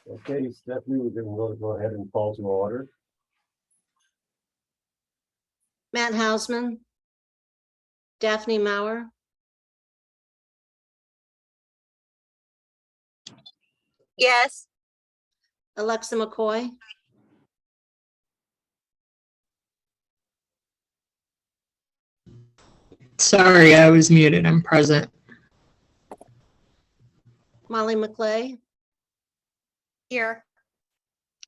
Okay, Stephanie, we're going to go ahead and call to order. Matt Hausman, Daphne Maurer, Yes. Alexa McCoy, Sorry, I was muted. I'm present. Molly McClay, Here.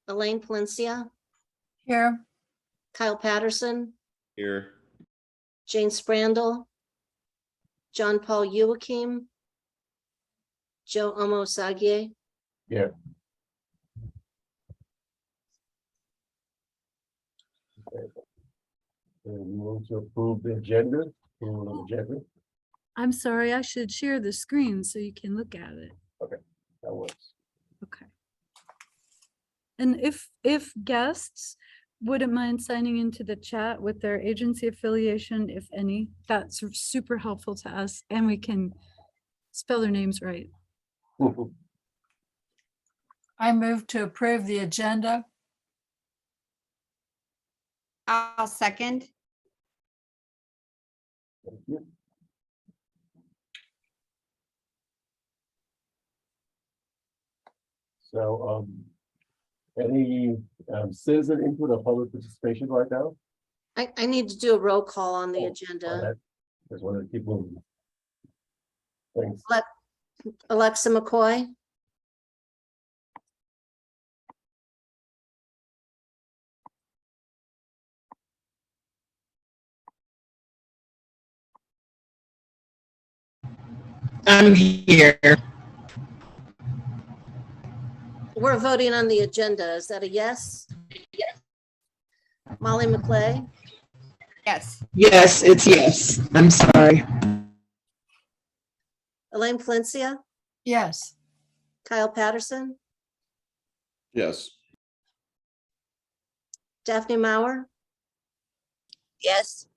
Elaine Palencia, Here. Kyle Patterson, Here. Jane Sprandel, John Paul Joachim, Joe Omosagie, Yeah. Okay. And we want to approve the agenda. Approval of the agenda. I'm sorry, I should share the screen so you can look at it. That works. Okay. And if guests wouldn't mind signing into the chat with their agency affiliation, if any, that's super helpful to us and we can spell their names right. I move to approve the agenda. I'll second. Thank you. So, any citizen input or public participation right now? I need to do a roll call on the Oh, agenda. Just wanted to keep moving. Thanks. Alexa McCoy, I'm here. we're voting on the agenda. Is that a yes? Yes. Molly McClay, Yes. Yes, it's yes. I'm sorry. Elaine Palencia, Yes. Kyle Patterson, Yes. Daphne Maurer, Yes.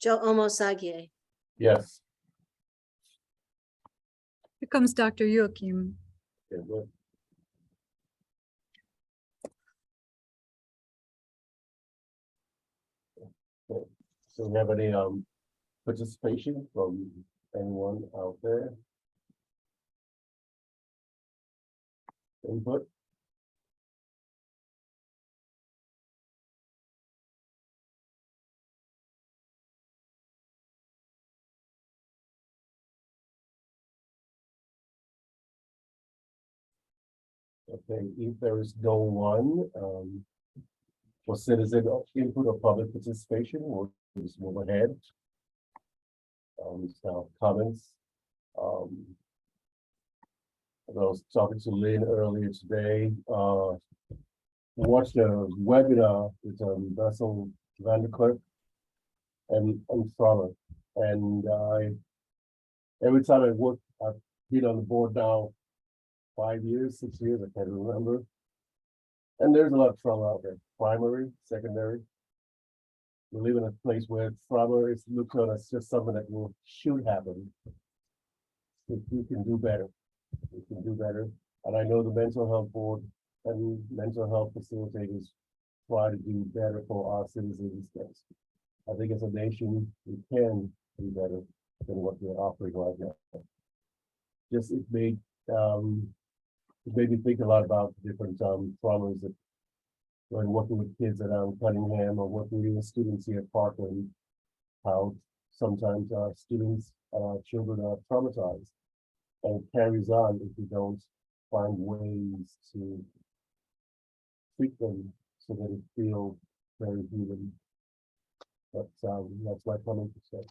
Joe Omosagie. Yes. Here comes Dr. Joachim. Okay, good. Okay. So we have any participation from anyone out there? Input? Okay, if there is no one, for citizen input or public participation, we'll just move ahead. So comments. I was talking to Lynn earlier today, watched a webinar with Russell Vandercliff and Frommer. And every time I work, I've been on the board now 5 years, 6 years, I can't remember. And there's a lot of trauma out there, primary, secondary. We live in a place where trauma is looked on as just something that should happen. If we can do better, we can do better. And I know the mental health board and mental health facilitators try to do better for our citizens. I think as a nation, we can do better than what we're offering right now. Just it made me think a lot about different traumas that when working with kids around Cunningham or working with students here at Parkland, how sometimes our students and our children are traumatized and it carries on if we don't find ways to treat them so that it feels very human. But that's my comment to say.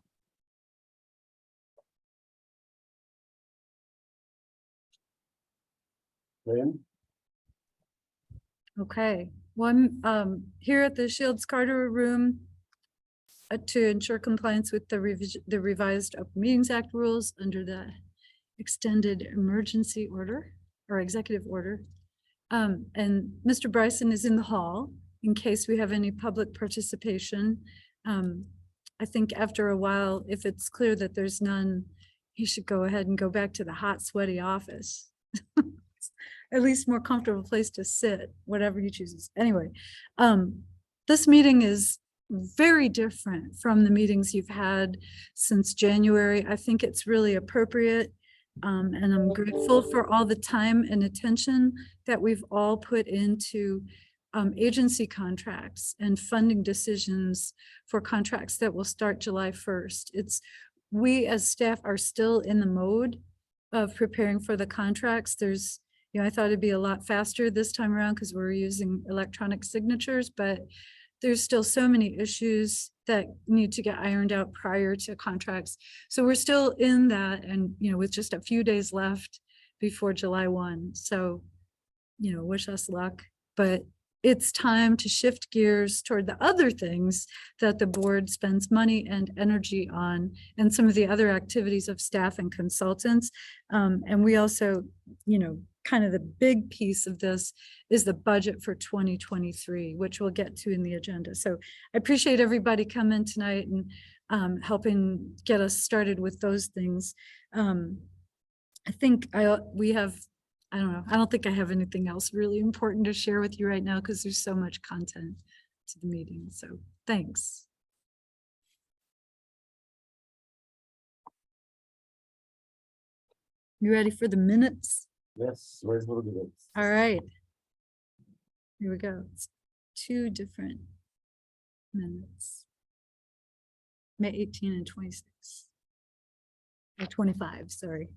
Lynn? Okay, one here at the Shields Carter Room to ensure compliance with the revised Open Meetings Act rules under the extended emergency order or executive order. And Mr. Bryson is in the hall in case we have any public participation. I think after a while, if it's clear that there's none, he should go ahead and go back to the hot, sweaty office. at least more comfortable place to sit, whatever you choose. Anyway, this meeting is very different from the meetings you've had since January. I think it's really appropriate. And I'm grateful for all the time and attention that we've all put into agency contracts and funding decisions for contracts that will start July 1st. We as staff are still in the mode of preparing for the contracts. I thought it'd be a lot faster this time around because we're using electronic signatures, but there's still so many issues that need to get ironed out prior to contracts. So we're still in that, and with just a few days left before July 1. So, wish us luck, but it's time to shift gears toward the other things that the board spends money and energy on, and some of the other activities of staff and consultants. And we also, kind of the big piece of this is the budget for 2023, which we'll get to in the agenda. So I appreciate everybody coming tonight and helping get us started with those things. I think we have, I don't know, I don't think I have anything else really important to share with you right now because there's so much content to the meeting. So thanks. You ready for the minutes? Yes, where's the minutes? All right. Here we go. It's 2 different minutes. May 18 and 26. Or 25, sorry.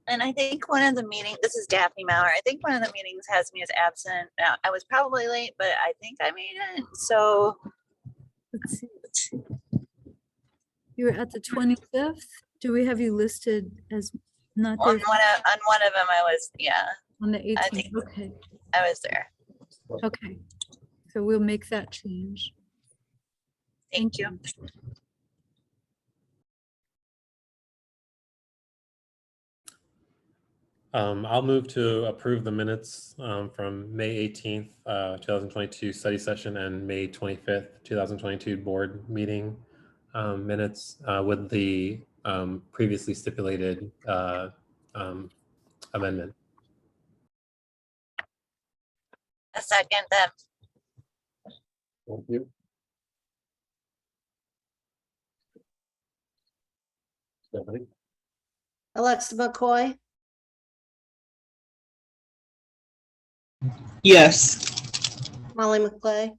And I think one of the meetings, this is Daphne Maurer, I think one of the meetings has me as absent. Now, I was probably late, but I think I made it. So Let's see. You were at the 25th. Do we have you listed as not on there one of them, I was, yeah, on the I 18th? think Okay, I was there. okay. So we'll make that change. Thank you. I'll move to approve the minutes from May 18th, 2022 study session and May 25th, 2022 board meeting minutes with the previously stipulated amendment. A second then. Thank you. Stephanie? Alexa McCoy, Yes. Molly McClay,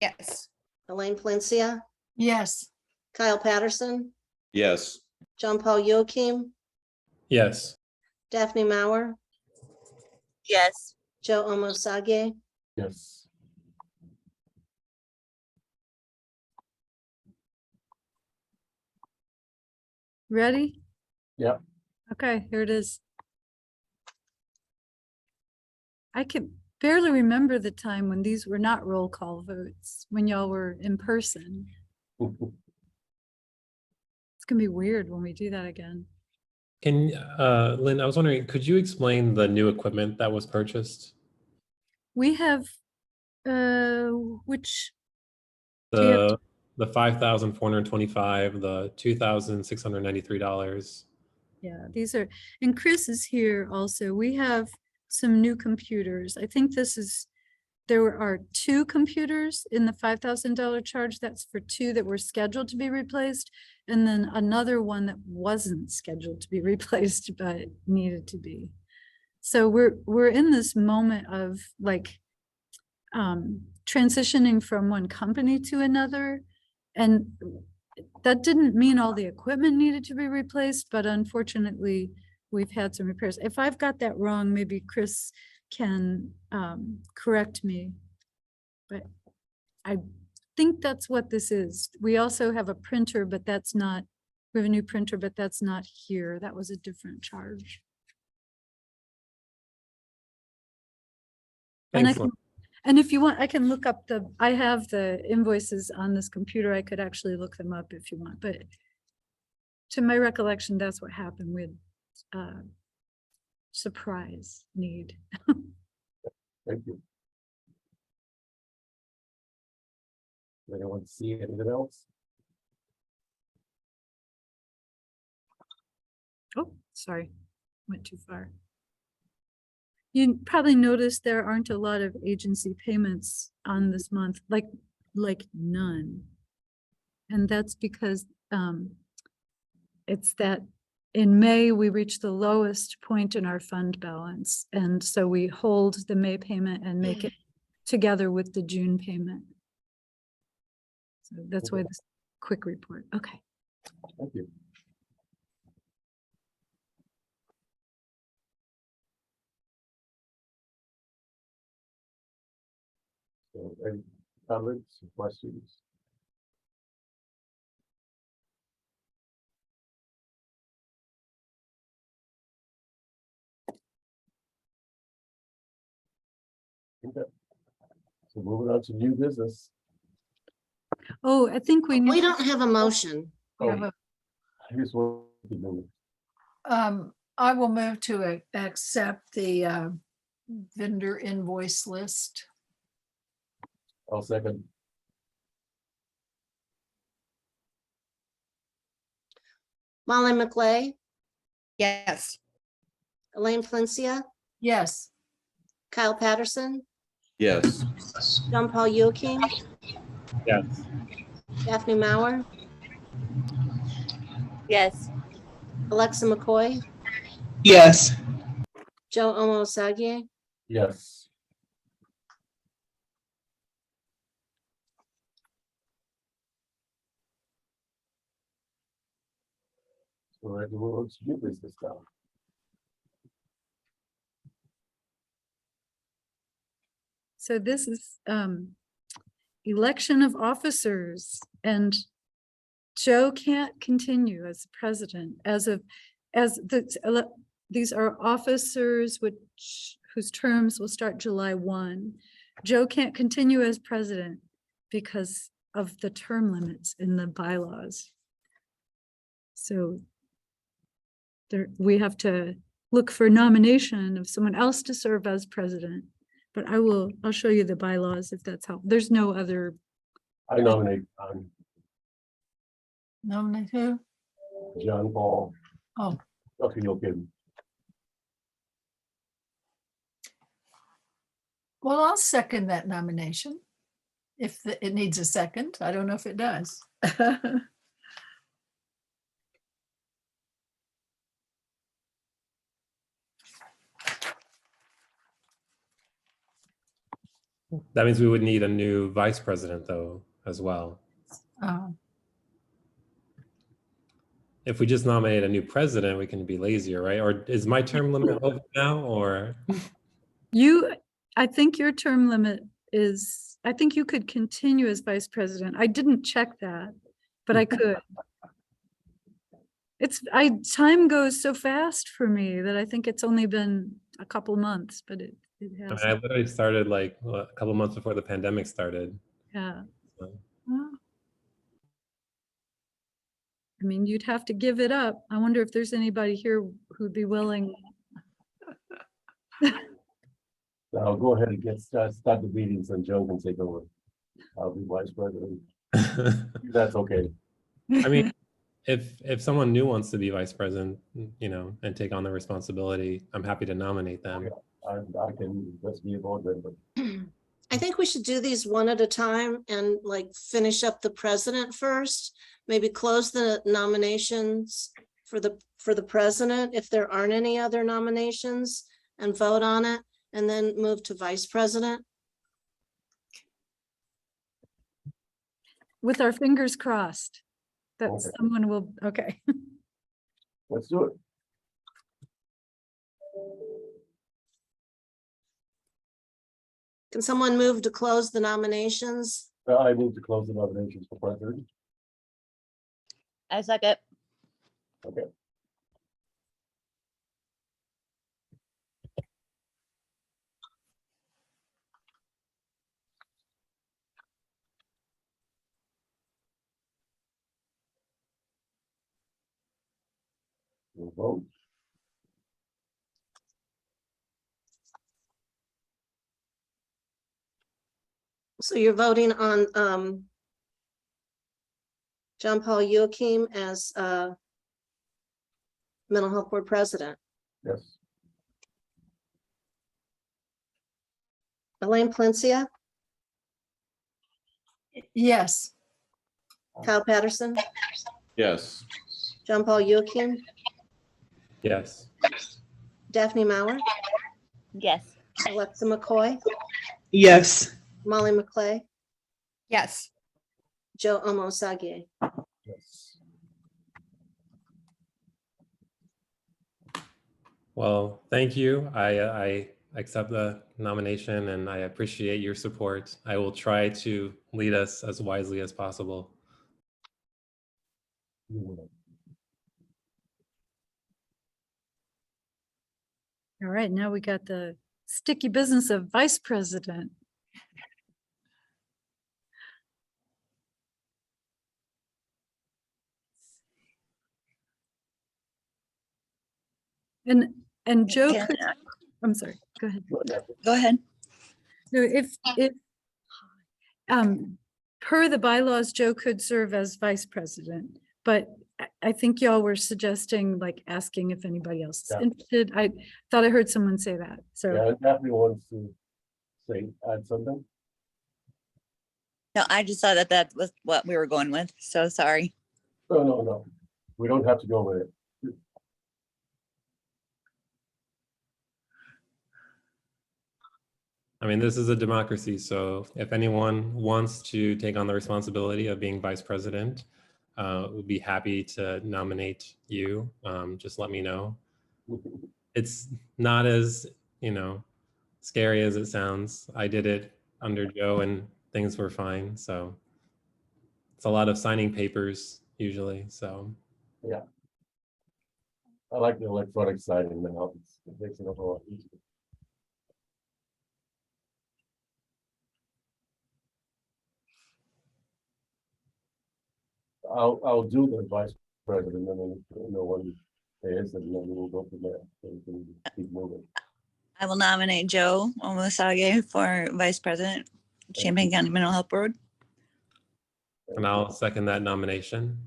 Yes. Elaine Valencia, Yes. Kyle Patterson, Yes. John Paul Joachim, Yes. Daphne Maurer, Yes. Joe Omosage, Yes. Ready? Yep. Okay, here it is. I can barely remember the time when these were not roll call votes, when y'all were in person. It's gonna be weird when we do that again. Can Lynn, I was wondering, could you explain the new equipment that was purchased? We have, which, Do you have The $5,425, the $2,693. yeah, these are, and Chris is here also. We have some new computers. I think there are 2 computers in the $5,000 charge. That's for 2 that were scheduled to be replaced. And then another one that wasn't scheduled to be replaced, but needed to be. So we're in this moment of like transitioning from one company to another. And that didn't mean all the equipment needed to be replaced, but unfortunately, we've had some repairs. If I've got that wrong, maybe Chris can correct me. But I think that's what this is. We also have a printer, but that's not, we have a new printer, but that's not here. That was a different charge. And Thanks, Lynn. and if you want, I can look up I have the invoices on this computer. I could actually look them up if you want, but to my recollection, that's what happened with surprise need. Thank you. Anyone see anything else? Oh, sorry, went too far. You probably noticed there aren't a lot of agency payments on this month, like none. And that's because it's that in May, we reach the lowest point in our fund balance. And so we hold the May payment and make it together with the June payment. So that's why this quick report. Okay. Thank you. So, any comments, questions? Okay. So moving on to new business. Oh, I think we We need, don't have a motion. We have Oh, here's what we do. I will move to accept the vendor invoice list. I'll second. Molly McLeay, Yes. Elaine Palencia, Yes, Kyle Patterson, Yes. John Paul Yoking, Yes. Daphne Maurer, Yes. Alexa McCoy, Yes. Joe Omosagie, Yes. So we're moving on to new business now. so this is election of officers, and Joe can't continue as president these are officers whose terms will start July 1. Joe can't continue as president because of the term limits in the bylaws. So we have to look for nomination of someone else to serve as president. But I'll show you the bylaws if that's helpful. There's no other. I nominate nominate who? John Paul. Oh, Okay, okay. well, I'll second that nomination. If it needs a second, I don't know if it does. That means we would need a new vice president though, as well. If we just nominate a new president, we can be lazier, right? Or is my term limit over now, or? I think your term limit is, I think you could continue as vice president. I didn't check that, but I could. Time goes so fast for me that I think it's only been a couple months, but it has. I literally started like a couple months before the pandemic started. Yeah. So. Well, I mean, you'd have to give it up. I wonder if there's anybody here who'd be willing. I'll go ahead and start the meetings and Joe can take over. I'll be vice president. That's okay. I mean, if someone new wants to be vice president, and take on the responsibility, I'm happy to nominate them. I can just be a board member. I think we should do these one at a time and like finish up the president first. Maybe close the nominations for the president if there aren't any other nominations, and vote on it, and then move to vice president. With our fingers crossed that Okay. someone will, okay. Let's do it. Can someone move to close the nominations? I move to close the nominations for president. I second. Okay. We'll vote. So you're voting on John Paul Joachim as Mental Health Board President. Yes. Elaine Palencia, Yes. Kyle Patterson, Yes. John Paul Joachim, Yes. Daphne Maurer, Yes. Alexa McCoy, Yes. Molly McClay, Yes. Joe Omosagie. Yes. Well, thank you. I accept the nomination and I appreciate your support. I will try to lead us as wisely as possible. You will. All right, now we got the sticky business of vice president. And Joe Can- could, I'm sorry, go ahead. Go ahead. No, if per the bylaws, Joe could serve as vice president, but I think y'all were suggesting like asking if anybody else is Yeah. interested. I thought I heard someone say that, so. Yeah, and Daphne wants to say, add something. No, I just thought that that was what we were going with. So sorry. No. We don't have to go with it. I mean, this is a democracy, so if anyone wants to take on the responsibility of being vice president, we'd be happy to nominate you. Just let me know. It's not as, scary as it sounds. I did it under Joe and things were fine, so it's a lot of signing papers usually, so. Yeah. I like the electronic signing now. It makes it a whole lot easier. I'll do the vice president and then no one is, and then we'll go from there. So we can keep moving. I will nominate Joe Omosagie for Vice President, Champaign County Mental Health Board. And I'll second that nomination.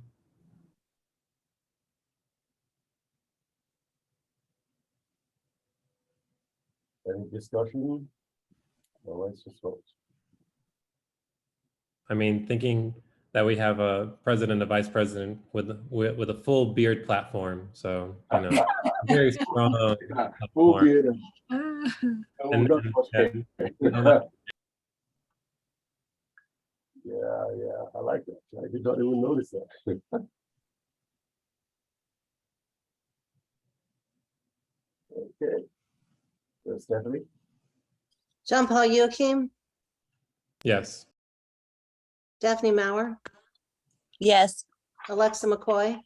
Any discussion? Well, let's just vote. I mean, thinking that we have a president, a vice president with a full beard platform, so very strong. Full platform. beard And- not much hair. and- Yeah, I like that. I did not even notice that. Okay. So Stephanie? John Paul Joachim, Yes. Daphne Maurer, Yes. Alexa McCoy,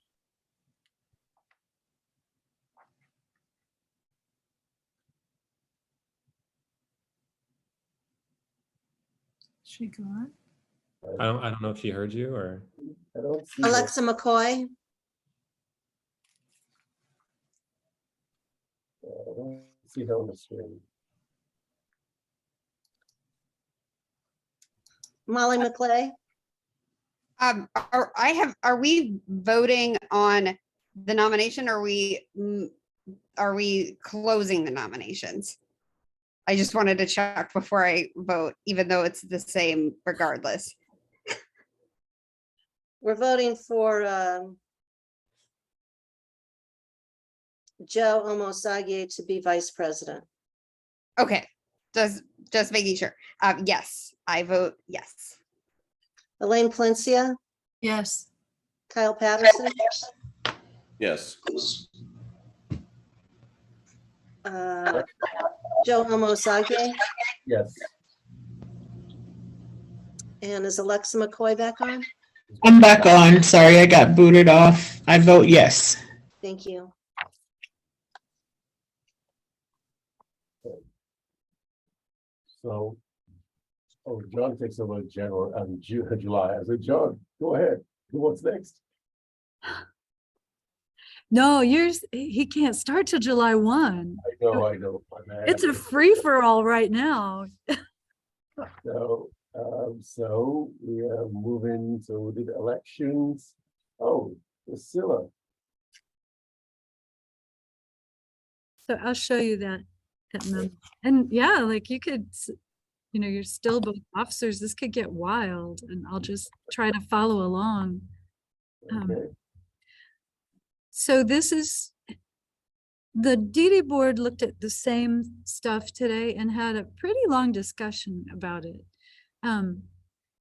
She gone? I don't know if she heard you or. I don't see. her. Alexa McCoy, I don't see her on the screen. Molly McClay, Are we voting on the nomination? Or are we closing the nominations? I just wanted to check before I vote, even though it's the same regardless. we're voting for Joe Omosagie to be vice president. Okay, just making sure. Yes, I vote yes. Elaine Palencia, Yes. Kyle Patterson, Yes. Joe Omosagie, Yes. and is Alexa McCoy back on? I'm back on. Sorry, I got booted off. I vote yes. Thank you. So, John takes over July. I said, John, go ahead. What's next? No, yours, he can't start till July 1. I know. My bad. It's a free for all right now. So we are moving to the elections. Oh, Priscilla. So I'll show you that memo. And yeah, like you could, you're still both officers. This could get wild, and I'll just try to follow along. Okay. So this is, the DD board looked at the same stuff today and had a pretty long discussion about it.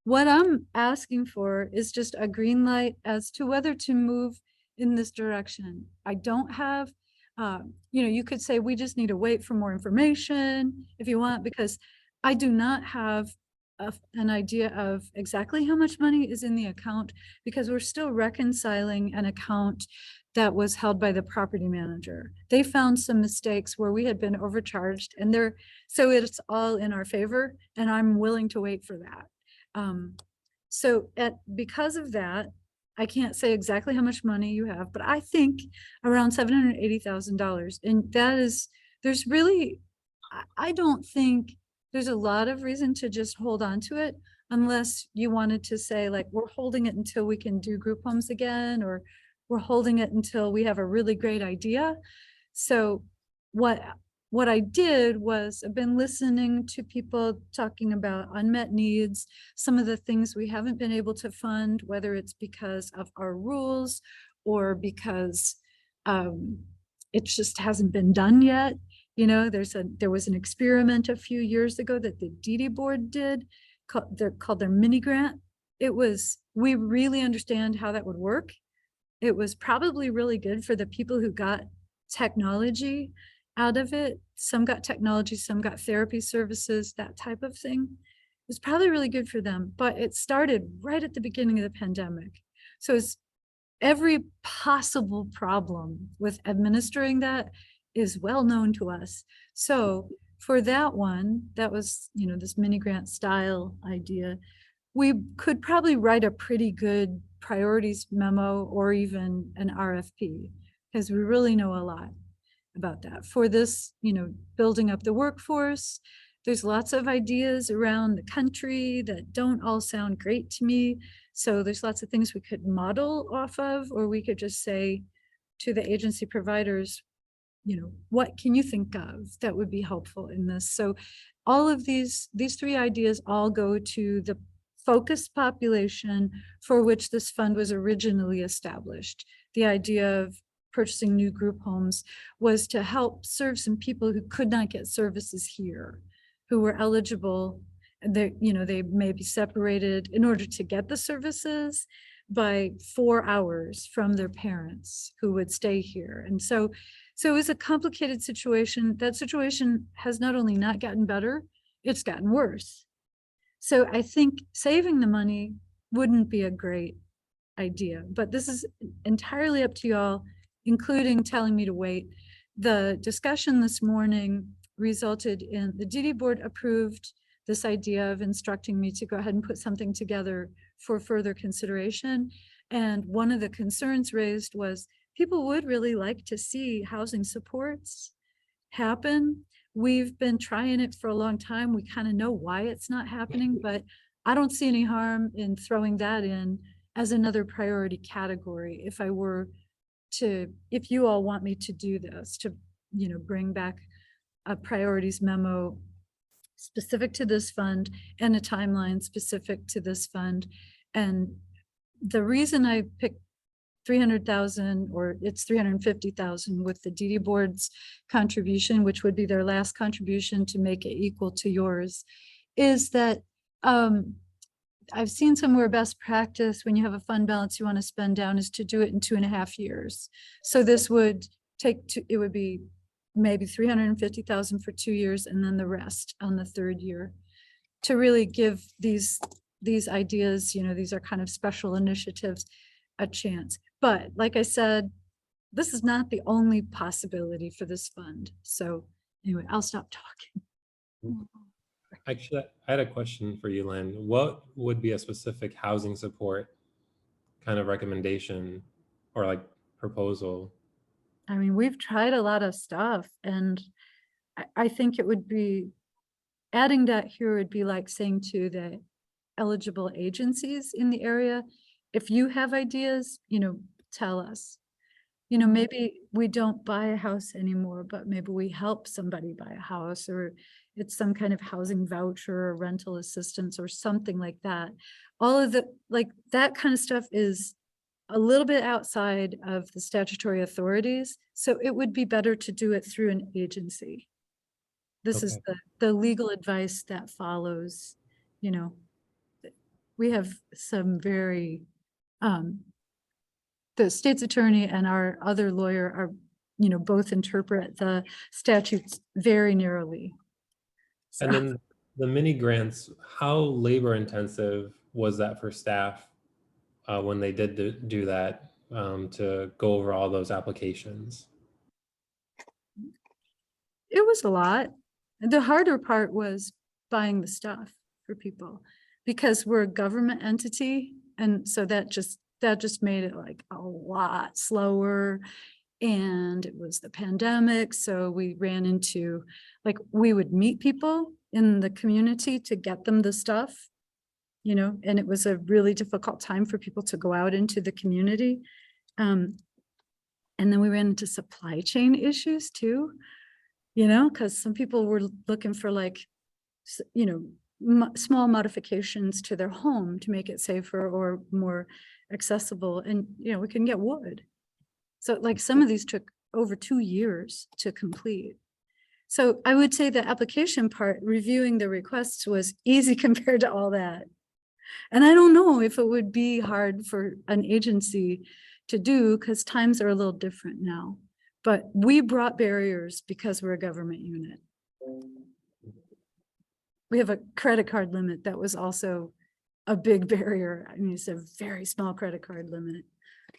What I'm asking for is just a green light as to whether to move in this direction. I don't have, you could say we just need to wait for more information if you want, because I do not have an idea of exactly how much money is in the account, because we're still reconciling an account that was held by the property manager. They found some mistakes where we had been overcharged, and so it's all in our favor, and I'm willing to wait for that. Because of that, I can't say exactly how much money you have, but I think around $780,000. And there's really, I don't think there's a lot of reason to just hold on to it, unless you wanted to say, like, we're holding it until we can do group homes again, or we're holding it until we have a really great idea. So what I did was I've been listening to people talking about unmet needs, some of the things we haven't been able to fund, whether it's because of our rules or because it just hasn't been done yet. There was an experiment a few years ago that the DD board did, called their mini grant. We really understand how that would work. It was probably really good for the people who got technology out of it. Some got technology, some got therapy services, that type of thing. It was probably really good for them, but it started right at the beginning of the pandemic. So it's every possible problem with administering that is well known to us. So for that one, that was, this mini grant style idea, we could probably write a pretty good priorities memo or even an RFP, because we really know a lot about that. For this, building up the workforce, there's lots of ideas around the country that don't all sound great to me. So there's lots of things we could model off of, or we could just say to the agency providers, what can you think of that would be helpful in this? So all of these three ideas all go to the focused population for which this fund was originally established. The idea of purchasing new group homes was to help serve some people who could not get services here, who were eligible. They may be separated in order to get the services by 4 hours from their parents who would stay here. And so it was a complicated situation. That situation has not only not gotten better, it's gotten worse. So I think saving the money wouldn't be a great idea, but this is entirely up to y'all, including telling me to wait. The discussion this morning resulted in the DD board approved this idea of instructing me to go ahead and put something together for further consideration. And one of the concerns raised was people would really like to see housing supports happen. We've been trying it for a long time. We kind of know why it's not happening, but I don't see any harm in throwing that in as another priority category. If you all want me to do this, to, bring back a priorities memo specific to this fund and a timeline specific to this fund. And the reason I picked 300,000, or it's 350,000 with the DD board's contribution, which would be their last contribution to make it equal to yours, is that I've seen somewhere best practice when you have a fund balance you want to spend down is to do it in 2.5 years. So this would it would be maybe 350,000 for 2 years and then the rest on the 3rd year, to really give these ideas, these are kind of special initiatives, a chance. But like I said, this is not the only possibility for this fund. So anyway, I'll stop talking. Actually, I had a question for you, Lynn. What would be a specific housing support kind of recommendation or like proposal I mean, we've tried a lot of stuff, and I think it would be, adding that here would be like saying to the eligible agencies in the area, if you have ideas, tell us. Maybe we don't buy a house anymore, but maybe we help somebody buy a house, or it's some kind of housing voucher or rental assistance or something like that. All of the, like, that kind of stuff is a little bit outside of the statutory authorities. So it would be better to do it through an agency. This is the legal advice that follows, we have some very, the state's attorney and our other lawyer are, both interpret the statutes very narrowly. So, And then the mini grants, how labor intensive was that for staff when they did do that to go over all those applications? it was a lot. The harder part was buying the stuff for people, because we're a government entity. And so that just made it like a lot slower. And it was the pandemic. So we ran into, like, we would meet people in the community to get them the stuff, and it was a really difficult time for people to go out into the community. And then we ran into supply chain issues too, because some people were looking for, like, small modifications to their home to make it safer or more accessible. And, we couldn't get wood. So, like, some of these took over 2 years to complete. So I would say the application part, reviewing the requests, was easy compared to all that. And I don't know if it would be hard for an agency to do, because times are a little different now. But we brought barriers because we're a government unit. We have a credit card limit that was also a big barrier. I mean, it's a very small credit card limit.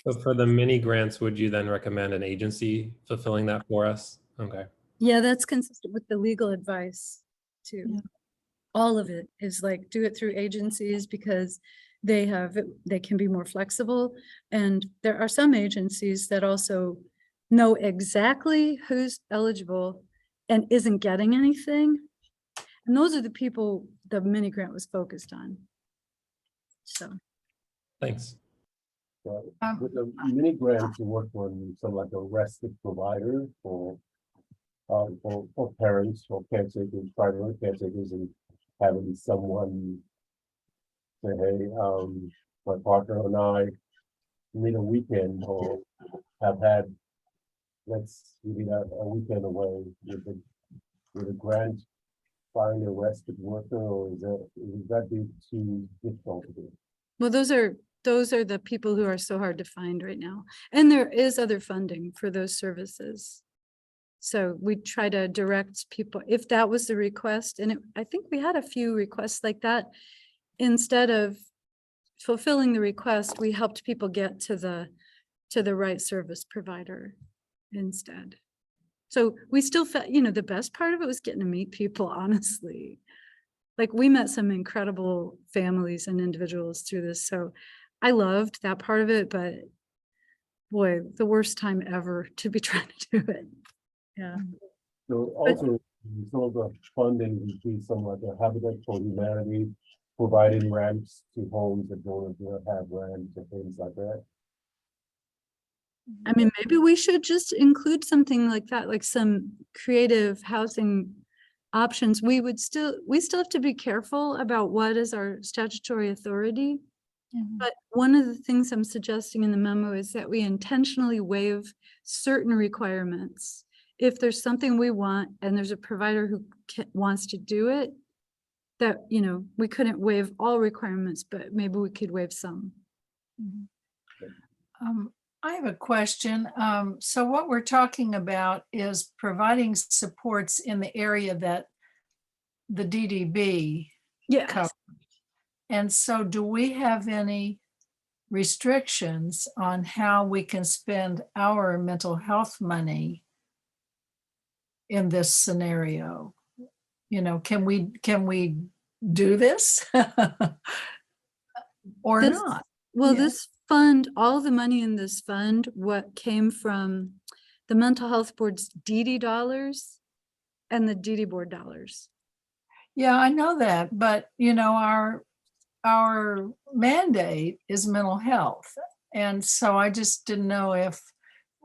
So for the mini grants, would you then recommend an agency fulfilling that for us? Okay. Yeah, that's consistent with the legal advice too. Yeah. All of it is like, do it through agencies, because they can be more flexible. And there are some agencies that also know exactly who's eligible and isn't getting anything. And those are the people the mini grant was focused on. So. Thanks. With the mini grants, you work on some like a rested provider for parents or caretakers, primary caretakers, and having someone say, hey, my partner and I need a weekend, or have had, we need a weekend away with a grant, find a rested worker, or is that be too difficult to do? Well, those are the people who are so hard to find right now. And there is other funding for those services. So we try to direct people, if that was the request, and I think we had a few requests like that. Instead of fulfilling the request, we helped people get to the right service provider instead. So we still felt, the best part of it was getting to meet people, honestly. Like, we met some incredible families and individuals through this. So I loved that part of it, but boy, the worst time ever to be trying to do it. Yeah. So also, some of the funding would be some like a Habitat for Humanity, providing ramps to homes that don't have ramps and things like that. I mean, maybe we should just include something like that, like some creative housing options. We still have to be careful about what is our statutory authority. Mhm. But one of the things I'm suggesting in the memo is that we intentionally waive certain requirements. If there's something we want and there's a provider who wants to do it, that, we couldn't waive all requirements, but maybe we could waive some. Mhm. I have a question. So what we're talking about is providing supports in the area that the DDB Yeah. covers. And so do we have any restrictions on how we can spend our mental health money in this scenario? Can we do this or This- not? Well, Yeah. this fund, all the money in this fund, what came from the mental health board's DD dollars and the DD board dollars. Yeah, I know that, but you know, our mandate is mental health. And so I just didn't know if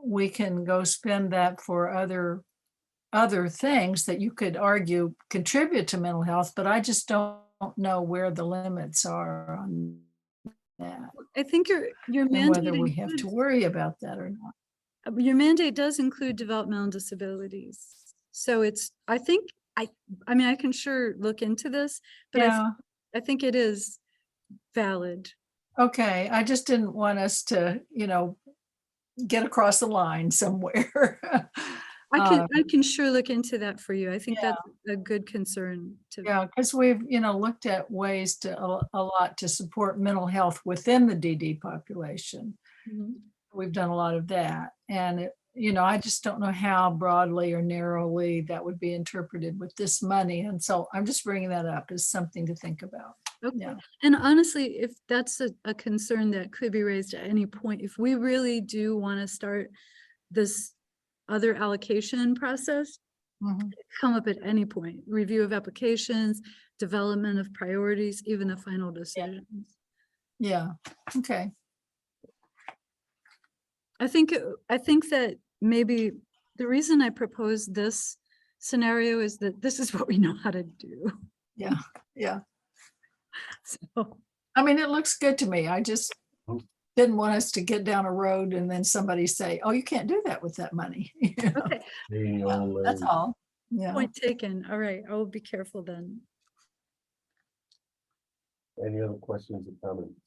we can go spend that for other things that you could argue contribute to mental health, but I just don't know where the limits are on that. I think your And mandate whether we have to includes- worry about that or not. your mandate does include developmental disabilities. So it's, I think, I mean, I can sure look into this, but Yeah, I think it is valid. okay. I just didn't want us to, you know, get across the line somewhere. I can sure look into that for you. I think yeah. that's a good concern to. Yeah, because we've, you know, looked at ways to a lot to support mental health within the DD population. Mhm. We've done a lot of that. And, you know, I just don't know how broadly or narrowly that would be interpreted with this money. And so I'm just bringing that up as something to think about. Okay. Yeah. And honestly, if that's a concern that could be raised at any point, if we really do want to start this other allocation process, Mhm. come up at any point, review of applications, development of priorities, even the final decisions. Yeah, okay. I think that maybe the reason I proposed this scenario is that this is what we know how to do. Yeah, yeah. So, I mean, it looks good to me. I just didn't want us to get down a road and then somebody say, oh, you can't do that with that money. You know? okay, Being old That's lady. all. Yeah. point taken. All right, I will be careful then. Any other questions or comments?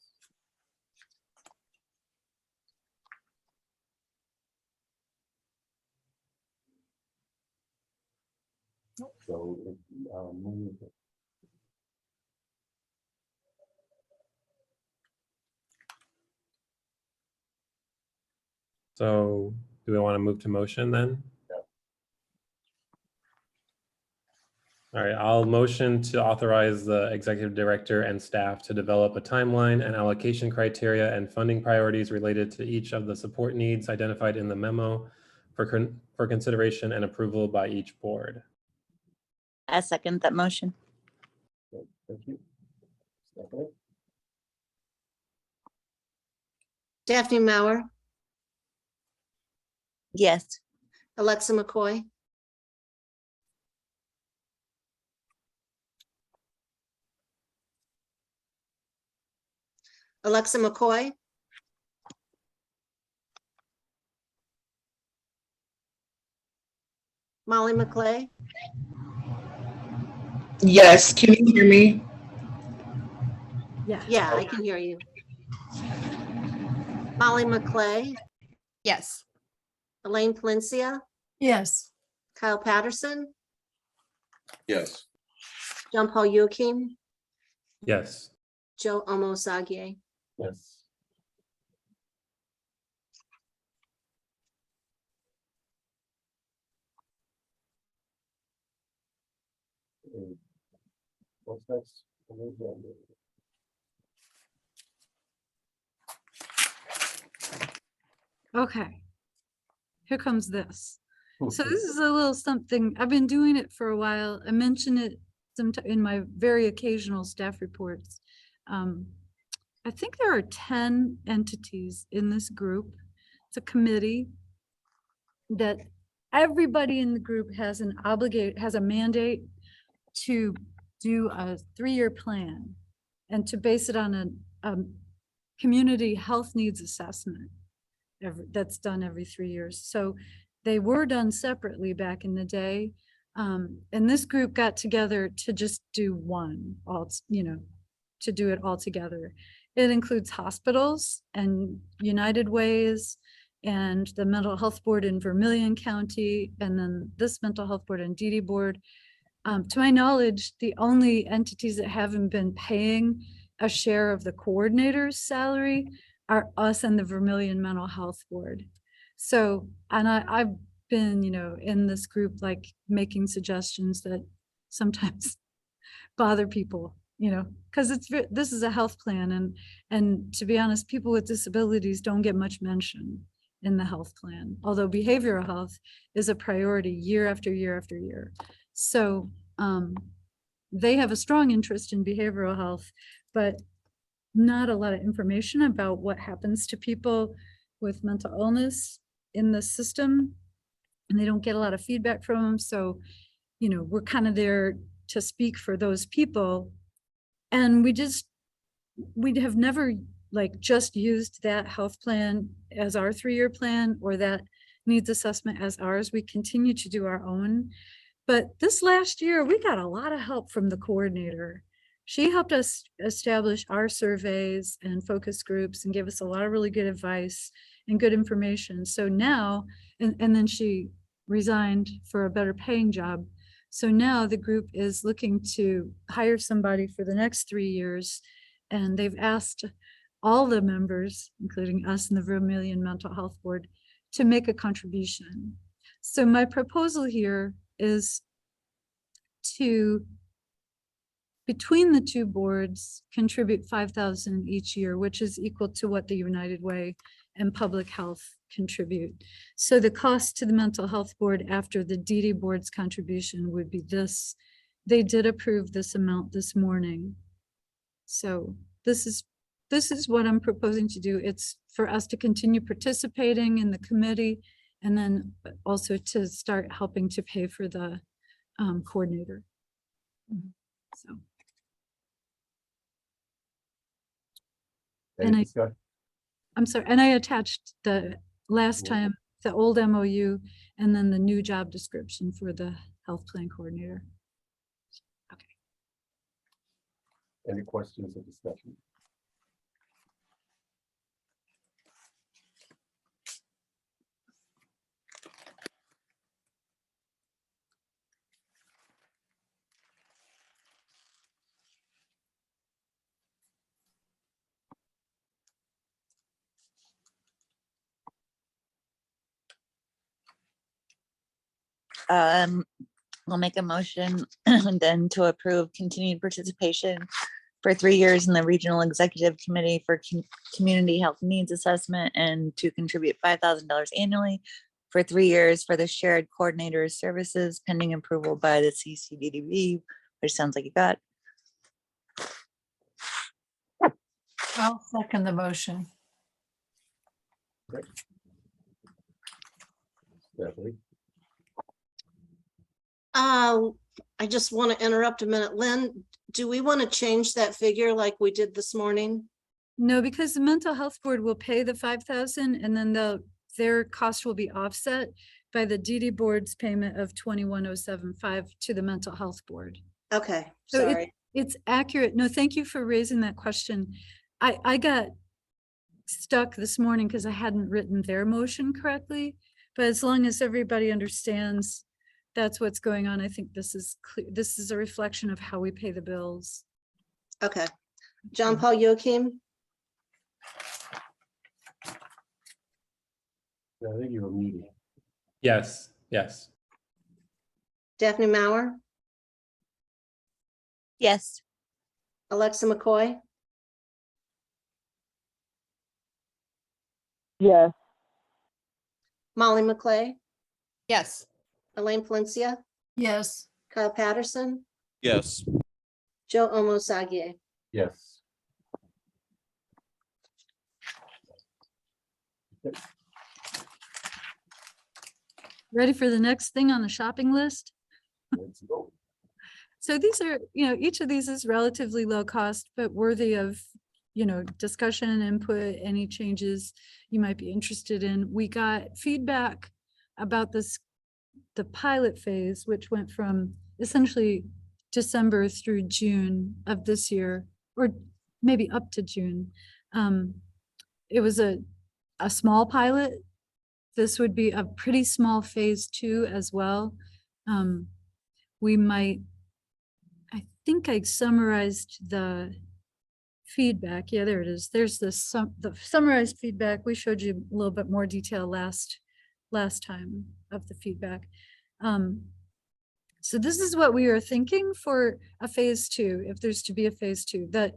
So, move. So do we want to move to motion then? All right, I'll motion to authorize the executive director and staff to develop a timeline and allocation criteria and funding priorities related to each of the support needs identified in the memo for consideration and approval by each board. I second that motion. Thank you. Stephanie? Daphne Maurer, Yes. Alexa McCoy, Alexa McCoy, Molly McClay, Yes, can you hear me? Yeah. yeah, I can hear you. Molly McClay, Yes. Elaine Palencia, Yes. Kyle Patterson, Yes. John Paul Joachim, Yes. Joe Omosagie. Yes. What's next? on the agenda? Okay. Here comes this. So this is a little something, I've been doing it for a while. I mention it sometime in my very occasional staff reports. I think there are 10 entities in this group. It's a committee that everybody in the group has a mandate to do a 3-year plan and to base it on a community health needs assessment that's done every 3 years. So they were done separately back in the day. And this group got together to just do one, to do it all together. It includes hospitals and United Ways and the mental health board in Vermilion County, and then this mental health board and DD board. To my knowledge, the only entities that haven't been paying a share of the coordinator's salary are us and the Vermilion Mental Health Board. So, and I've been, in this group, like making suggestions that sometimes bother people, because this is a health plan, and to be honest, people with disabilities don't get much mention in the health plan, although behavioral health is a priority year after year after year. So they have a strong interest in behavioral health, but not a lot of information about what happens to people with mental illness in the system. And they don't get a lot of feedback from them. So, you know, we're kind of there to speak for those people. And we have never like just used that health plan as our 3-year plan or that needs assessment as ours. We continue to do our own. But this last year, we got a lot of help from the coordinator. She helped us establish our surveys and focus groups and gave us a lot of really good advice and good information. So now, and then she resigned for a better paying job. So now the group is looking to hire somebody for the next 3 years. And they've asked all the members, including us and the Vermillion Mental Health Board, to make a contribution. So my proposal here is to, between the two boards, contribute $5,000 each year, which is equal to what the United Way and Public Health contribute. So the cost to the Mental Health Board after the DD Board's contribution would be this. They did approve this amount this morning. So this is what I'm proposing to do. It's for us to continue participating in the committee and then also to start helping to pay for the coordinator. So. And Any discussion? I'm sorry, and I attached the last Yeah. time, the old MOU and then the new job description for the health plan coordinator. Okay. Any questions or discussion? I'll make a motion then to approve continued participation for 3 years in the Regional Executive Committee for Community Health Needs Assessment and to contribute $5,000 annually for 3 years for the shared coordinator services pending approval by the CCDDB, which sounds like you got. I'll second the motion. Stephanie? I just want to interrupt a minute. Lynn, do we want to change that figure like we did this morning? No, because the mental health board will pay the 5,000 and then their cost will be offset by the DD board's payment of 21,075 to the mental health board. Okay, So sorry. it's accurate. No, thank you for raising that question. I got stuck this morning because I hadn't written their motion correctly, but as long as everybody understands that's what's going on, I think this is clear. This is a reflection of how we pay the bills. Okay. John Paul Joachim, Yeah, I think you were muted. Yes, yes. Daphne Maurer, Yes. Alexa McCoy, Yes. Molly McClay, Yes. Elaine Palencia, Yes, Kyle Patterson, Yes. Joe Omosagie. Yes. Ready for the next thing on the shopping list? Let's go. So these are, each of these is relatively low cost, but worthy of, discussion and input, any changes you might be interested in. We got feedback about the pilot phase, which went from essentially December through June of this year, or maybe up to June. It was a small pilot. This would be a pretty small phase 2 as well. We might, I think I summarized the feedback. Yeah, there it is. There's the summarized feedback. We showed you a little bit more detail last time of the feedback. So this is what we are thinking for a phase 2, if there's to be a phase 2. That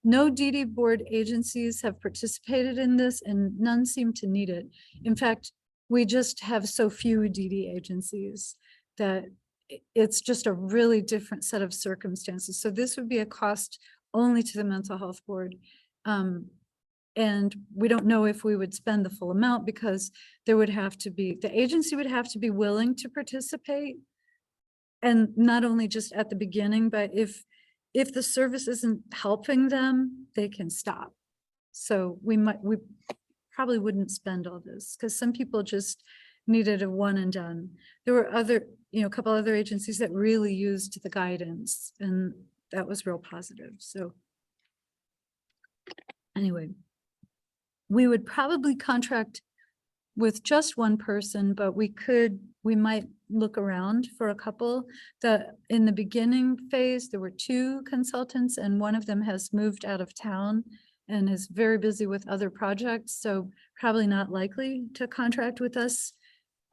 no DD board agencies have participated in this and none seem to need it. In fact, we just have so few DD agencies that it's just a really different set of circumstances. So this would be a cost only to the mental health board. And we don't know if we would spend the full amount because there would have to be, the agency would have to be willing to participate. And not only just at the beginning, but if the service isn't helping them, they can stop. So we probably wouldn't spend all this because some people just needed a one and done. There were other, a couple other agencies that really used the guidance and that was real positive. So anyway, we would probably contract with just one person, but we might look around for a couple. In the beginning phase, there were 2 consultants and one of them has moved out of town and is very busy with other projects. So probably not likely to contract with us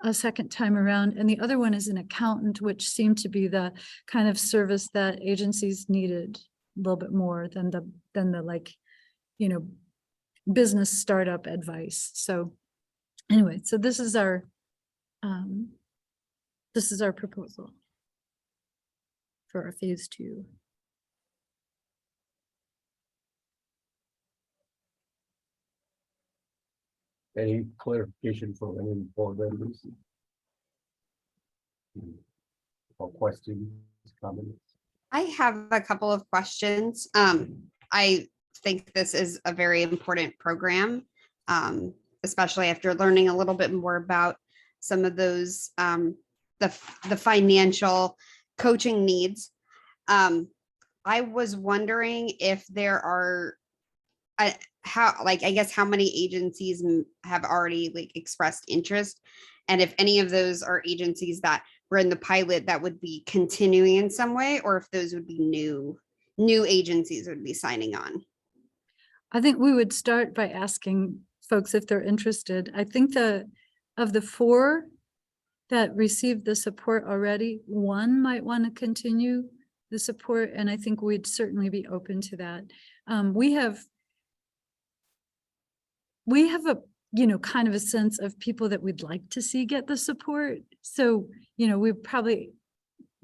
a second time around. And the other one is an accountant, which seemed to be the kind of service that agencies needed a little bit more than the like, business startup advice. So anyway, so this is our proposal for our phase 2. Any clarification from any board members? Or questions, comments? I have a couple of questions. I think this is a very important program, especially after learning a little bit more about some of those, the financial coaching needs. I was wondering if there are, how many agencies have already expressed interest, and if any of those are agencies that were in the pilot that would be continuing in some way, or if those would be new agencies would be signing on. I think we would start by asking folks if they're interested. I think of the 4 that received the support already, 1 might want to continue the support, and I think we'd certainly be open to that. We have a, kind of a sense of people that we'd like to see get the support. So, we probably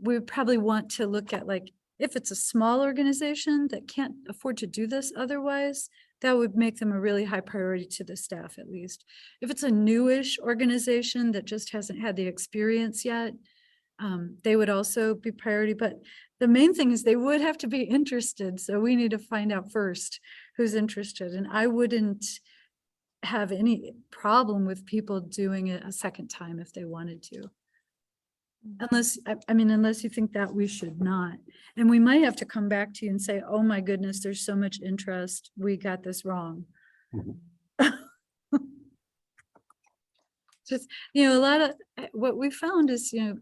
want to look at if it's a small organization that can't afford to do this otherwise, that would make them a really high priority to the staff, at least. If it's a newish organization that just hasn't had the experience yet, they would also be priority. But the main thing is they would have to be interested. So we need to find out first who's interested. And I wouldn't have any problem with people doing it a second time if they wanted to. Unless you think that we should not. And we might have to come back to you and say, oh my goodness, there's so much interest. We got this wrong. Just, a lot of what we found is, people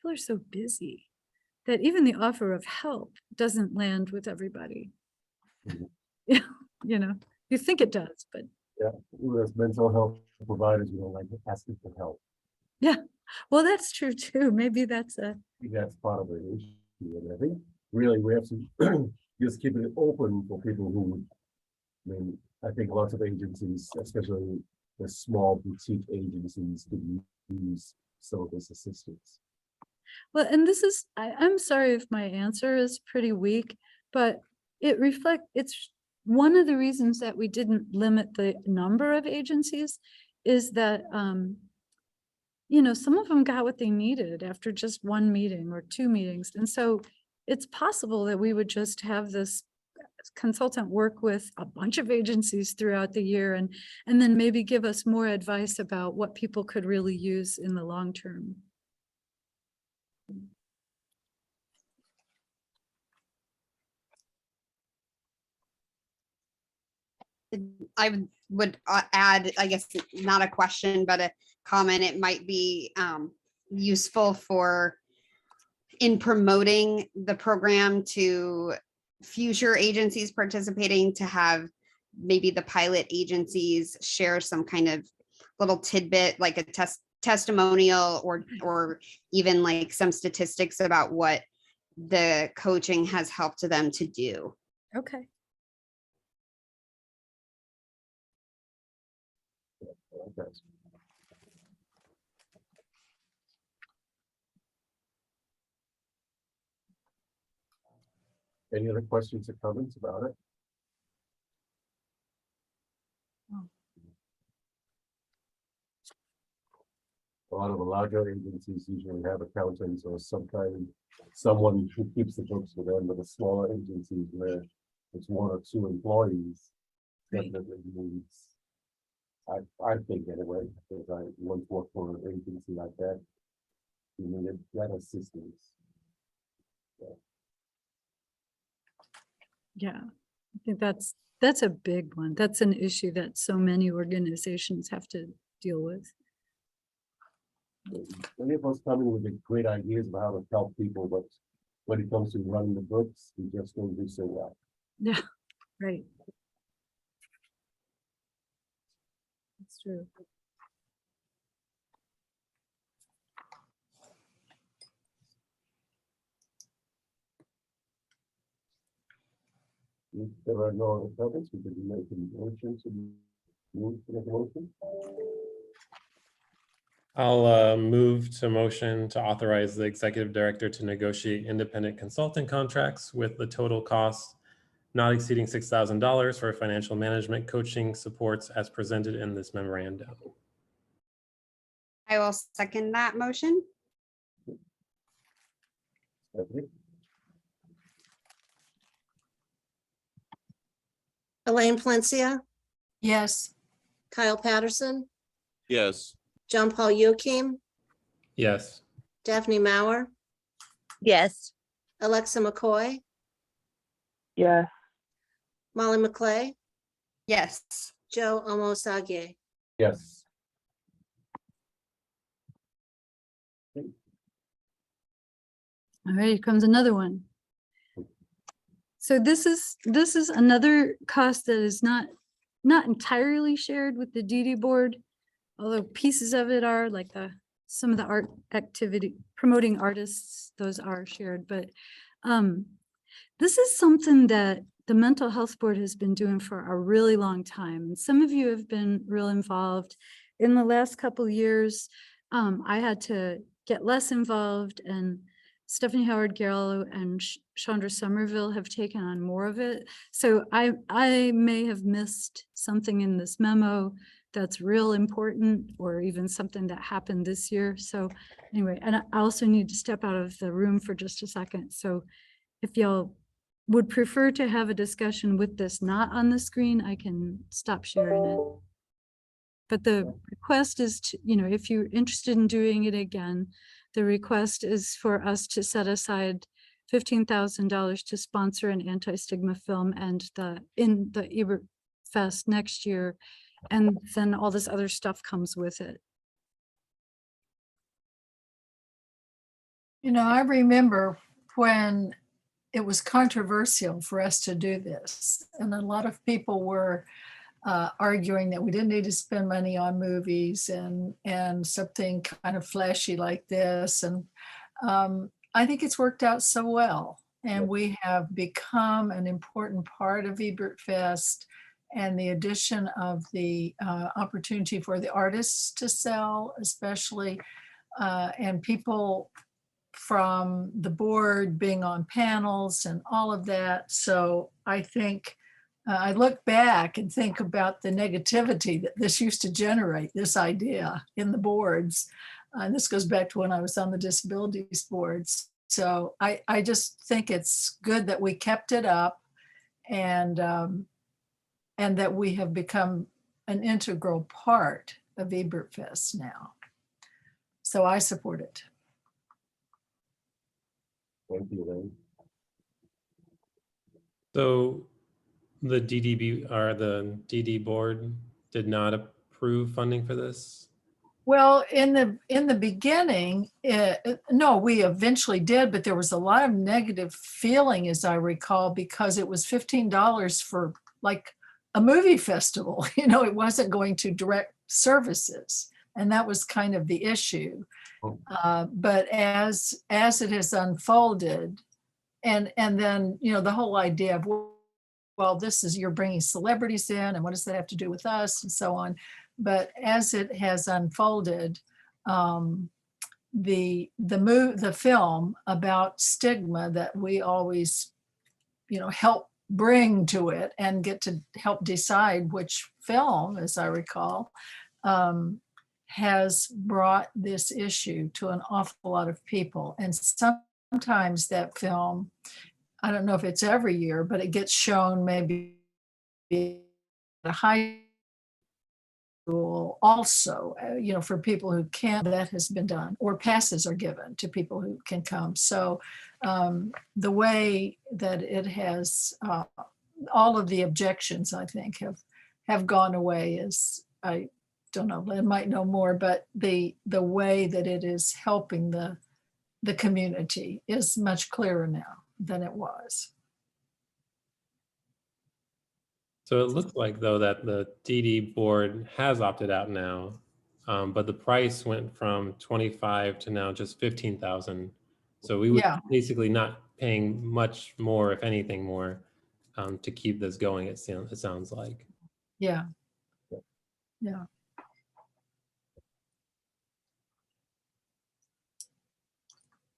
are so busy that even the offer of help doesn't land with everybody. Yeah, you think it does, but. Yeah, as mental health providers, we don't like asking for help. Yeah. Well, that's true too. Maybe that's That's part of the issue. And I think really we have to just keep it open for people who, I think lots of agencies, especially the small boutique agencies, could use some of this assistance. well, and this is, I'm sorry if my answer is pretty weak, but it's one of the reasons that we didn't limit the number of agencies is that, some of them got what they needed after just 1 meeting or 2 meetings. And so it's possible that we would just have this consultant work with a bunch of agencies throughout the year and then maybe give us more advice about what people could really use in the long term. I would add, I guess, not a question, but a comment. It might be useful in promoting the program to future agencies participating, to have maybe the pilot agencies share some kind of little tidbit, like a testimonial or even some statistics about what the coaching has helped them to do. Okay. Okay. Any other questions or comments about it? A lot of the larger agencies usually have accountants or someone who keeps the books for them, but the smaller agencies where it's one or two employees definitely needs. I think anyway, because I once worked for an agency like that. You needed that assistance. Yeah, I think that's a big one. That's an issue that so many organizations have to deal with. Many of us come in with great ideas about how to help people, but when it comes to running the books, we just don't do so well. Yeah, right. That's true. If there are no other comments, we could make a motion to move to make a motion. I'll move to motion to authorize the executive director to negotiate independent consultant contracts with the total cost not exceeding $6,000 for financial management coaching supports as presented in this memorandum. I will second that motion. Stephanie? Elaine Palencia, Yes. Kyle Patterson, Yes. John Paul Joachim, Yes. Daphne Maurer, Yes. Alexa McCoy, Yes. Molly McClay, Yes. Joe Omosage. Yes. All right, here comes another one. So this is another cost that is not entirely shared with the DD board, although pieces of it are, like some of the art activity, promoting artists, those are shared, but this is something that the mental health board has been doing for a really long time. And some of you have been real involved. In the last couple of years, I had to get less involved, and Stephanie Howard Garrow and Chandra Somerville have taken on more of it. So I may have missed something in this memo that's real important, or even something that happened this year. So anyway, and I also need to step out of the room for just a second. So if y'all would prefer to have a discussion with this not on the screen, I can stop sharing it. But the request is to, if you're interested in doing it again, the request is for us to set aside $15,000 to sponsor an anti-stigma film and in the Ebert Fest next year. And then all this other stuff comes with it. I remember when it was controversial for us to do this, and a lot of people were arguing that we didn't need to spend money on movies and something kind of flashy like this. And I think it's worked out so well. And we have become an important part of Ebert Fest, and the addition of the opportunity for the artists to sell, especially, and people from the board being on panels and all of that. So I think I look back and think about the negativity that this used to generate, this idea in the boards. And this goes back to when I was on the disabilities boards. So I just think it's good that we kept it up, and that we have become an integral part of Ebert Fest now. So I support it. Thank you, Elaine. So the DD board did not approve funding for this? Well, in the beginning, no, we eventually did, but there was a lot of negative feeling, as I recall, because it was $15 for like a movie festival. It wasn't going to direct services, and that was kind of the issue. But as it has unfolded, and then the whole idea of, well, this is, you're bringing celebrities in, and what does that have to do with us, and so on. but as it has unfolded, the film about stigma that we always, help bring to it and get to help decide which film, as I recall, has brought this issue to an awful lot of people. And sometimes that film, I don't know if it's every year, but it gets shown maybe at a high school also, for people who can't, that has been done, or passes are given to people who can come. So the way that it has, all of the objections, I think, have gone away is, I don't know, Lynn might know more, but the way that it is helping the community is much clearer now than it was. So it looks like though that the DD board has opted out now, but the price went from 25 to now just 15,000. So we would Yeah. basically not paying much more, if anything more, to keep this going. It sounds like. Yeah. Yeah.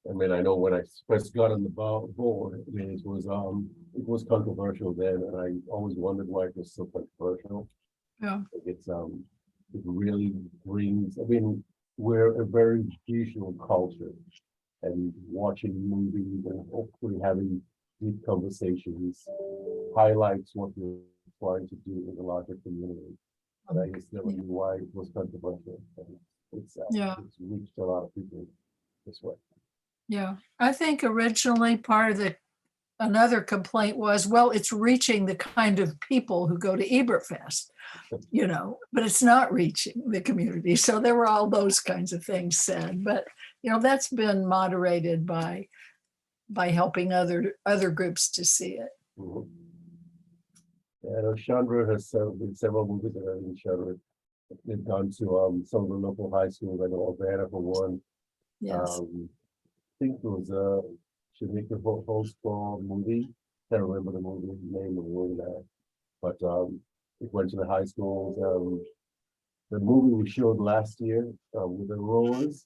I mean, I know when I first got on the board, I mean, it was controversial then, and I always wondered why it was so controversial. Yeah. It really brings, I mean, we're a very visual culture, and watching movies and hopefully having deep conversations highlights what we're trying to do in the larger community. And I guess that was why it was controversial. And it's reached a lot of people this way. Yeah, I think originally part of another complaint was, well, it's reaching the kind of people who go to Eberfest, but it's not reaching the community. So there were all those kinds of things said, but that's been moderated by helping other groups to see it. Mm-hmm. Yeah, I know Chandra has been several movies that have been Chandra. They've gone to some of the local high schools. I know Urbana for one. Yes. I think it was Shamika Holtzball movie. Can't remember the movie name of the movie now, but it went to the high schools. The movie we showed last year with the Roars,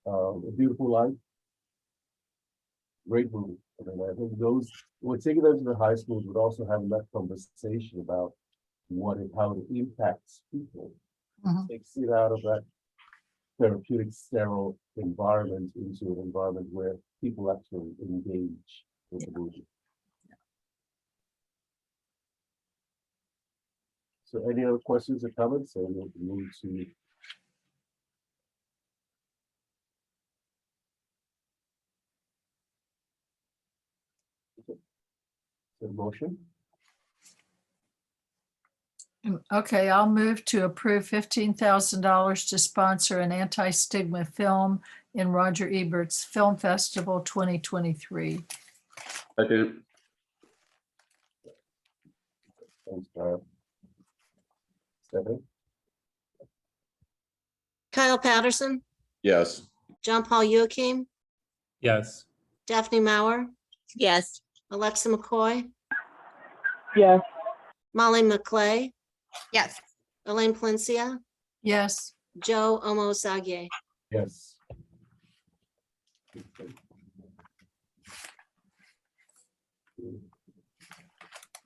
A Beautiful Life. Great movie. I mean, I think we're taking them to the high schools, but also having that conversation about how it impacts people. Mhm. Takes it out of that therapeutic sterile environment into an environment where people actually engage with the movie. So any other questions or comments? So we'll move to the motion. Okay, I'll move to approve $15,000 to sponsor an anti-stigma film in Roger Ebert's Film Festival 2023. Second. Thanks, Barb. Stephanie? Kyle Patterson, Yes. John Paul Joachim, Yes. Daphne Maurer, Yes. Alexa McCoy, yes, Molly McClay, Yes. Elaine Palencia, Yes. Joe Omosage. Yes.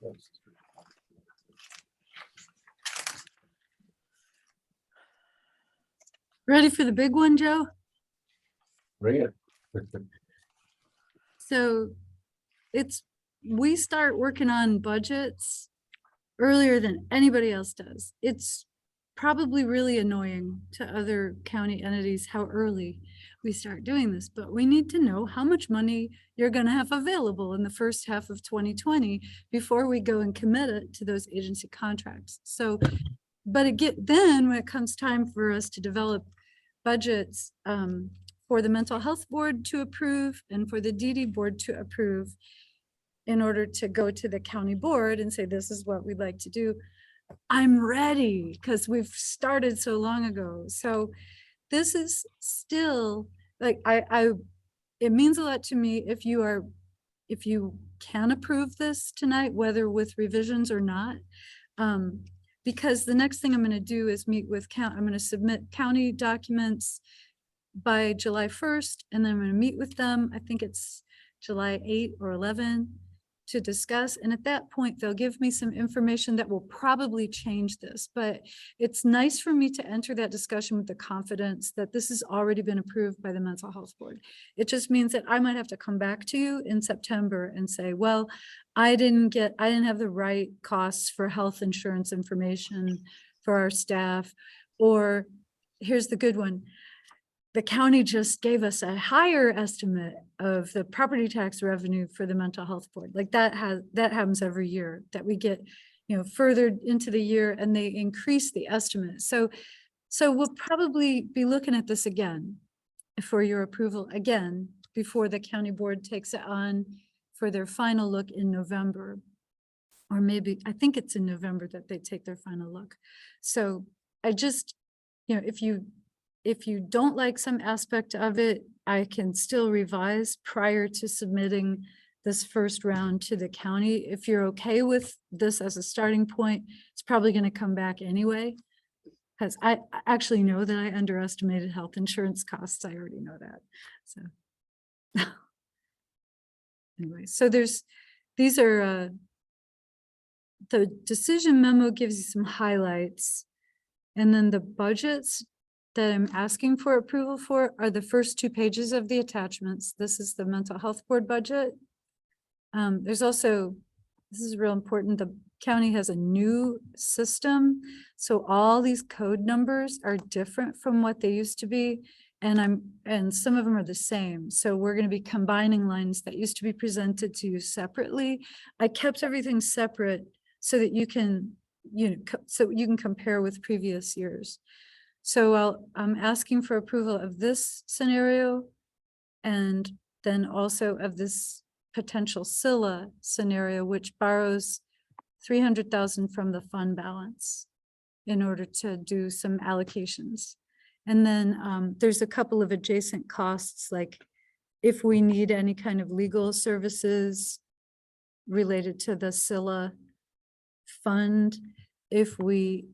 Next. Ready for the big one, Joe? Bring it. So we start working on budgets earlier than anybody else does. It's probably really annoying to other county entities how early we start doing this, but we need to know how much money you're going to have available in the first half of 2020 before we go and commit it to those agency contracts. So, but then when it comes time for us to develop budgets for the mental health board to approve and for the DD board to approve in order to go to the county board and say, this is what we'd like to do, I'm ready because we've started so long ago. So this is still like, it means a lot to me if you can approve this tonight, whether with revisions or not. because the next thing I'm gonna do is meet with I'm gonna submit county documents by July 1st, and then I'm gonna meet with them, I think it's July 8 or 11, to discuss. And at that point, they'll give me some information that will probably change this, but it's nice for me to enter that discussion with the confidence that this has already been approved by the Mental Health Board. It just means that I might have to come back to you in September and say, well, I didn't have the right costs for health insurance information for our staff, or here's the good one. The county just gave us a higher estimate of the property tax revenue for the mental health board. Like that happens every year, that we get, further into the year and they increase the estimate. So we'll probably be looking at this again for your approval again, before the county board takes it on for their final look in November. Or maybe, I think it's in November that they take their final look. So I just, if you don't like some aspect of it, I can still revise prior to submitting this first round to the county. If you're okay with this as a starting point, it's probably going to come back anyway. Because I actually know that I underestimated health insurance costs. I already know that. So anyway, so these are, the decision memo gives you some highlights, and then the budgets that I'm asking for approval for are the first 2 pages of the attachments. This is the mental health board budget. There's also, this is real important, the county has a new system. So all these code numbers are different from what they used to be. And some of them are the same. So we're going to be combining lines that used to be presented to you separately. I kept everything separate so that you can, so you can compare with previous years. So I'm asking for approval of this scenario, and then also of this potential Scylla scenario, which borrows 300,000 from the fund balance in order to do some allocations. And then there's a couple of adjacent costs, like if we need any kind of legal services related to the Scylla fund, if we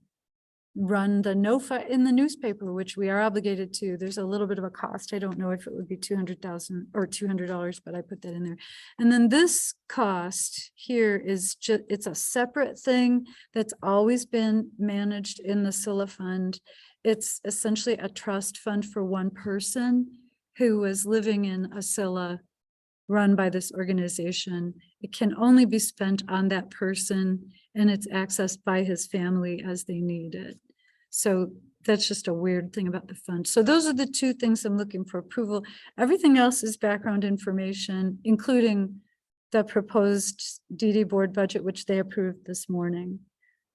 run the NOFA in the newspaper, which we are obligated to, there's a little bit of a cost. I don't know if it would be 200,000 or $200, but I put that in there. And then this cost here is just, it's a separate thing that's always been managed in the Scylla fund. It's essentially a trust fund for one person who was living in a Scylla run by this organization. It can only be spent on that person, and it's accessed by his family as they need it. So that's just a weird thing about the fund. So those are the 2 things I'm looking for approval. Everything else is background information, including the proposed DD board budget, which they approved this morning.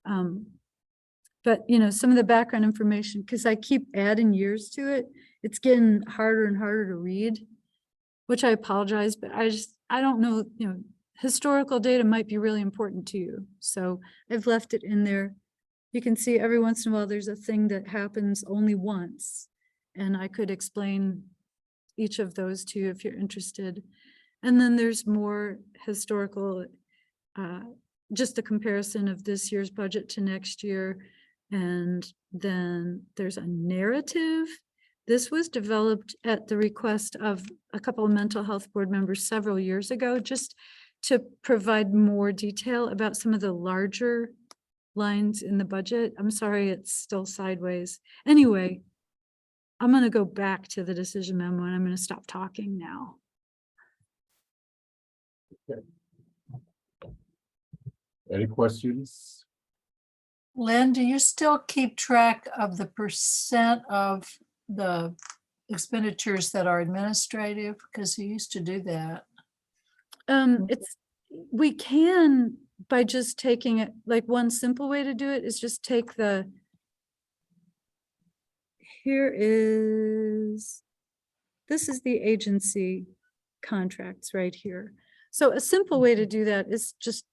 But some of the background information, because I keep adding years to it, it's getting harder and harder to read, which I apologize, but I don't know, historical data might be really important to you. So I've left it in there. You can see every once in a while, there's a thing that happens only once, and I could explain each of those to you if you're interested. And then there's more historical, just a comparison of this year's budget to next year. And then there's a narrative. This was developed at the request of a couple of mental health board members several years ago, just to provide more detail about some of the larger lines in the budget. I'm sorry, it's still sideways. Anyway, I'm going to go back to the decision memo, and I'm going to stop talking now. Okay. Any questions? Lynn, do you still keep track of the percent of the expenditures that are administrative? Because you used to do that. We can, by just taking it, like one simple way to do it is just take this is the agency contracts right here. So a simple way to do that is just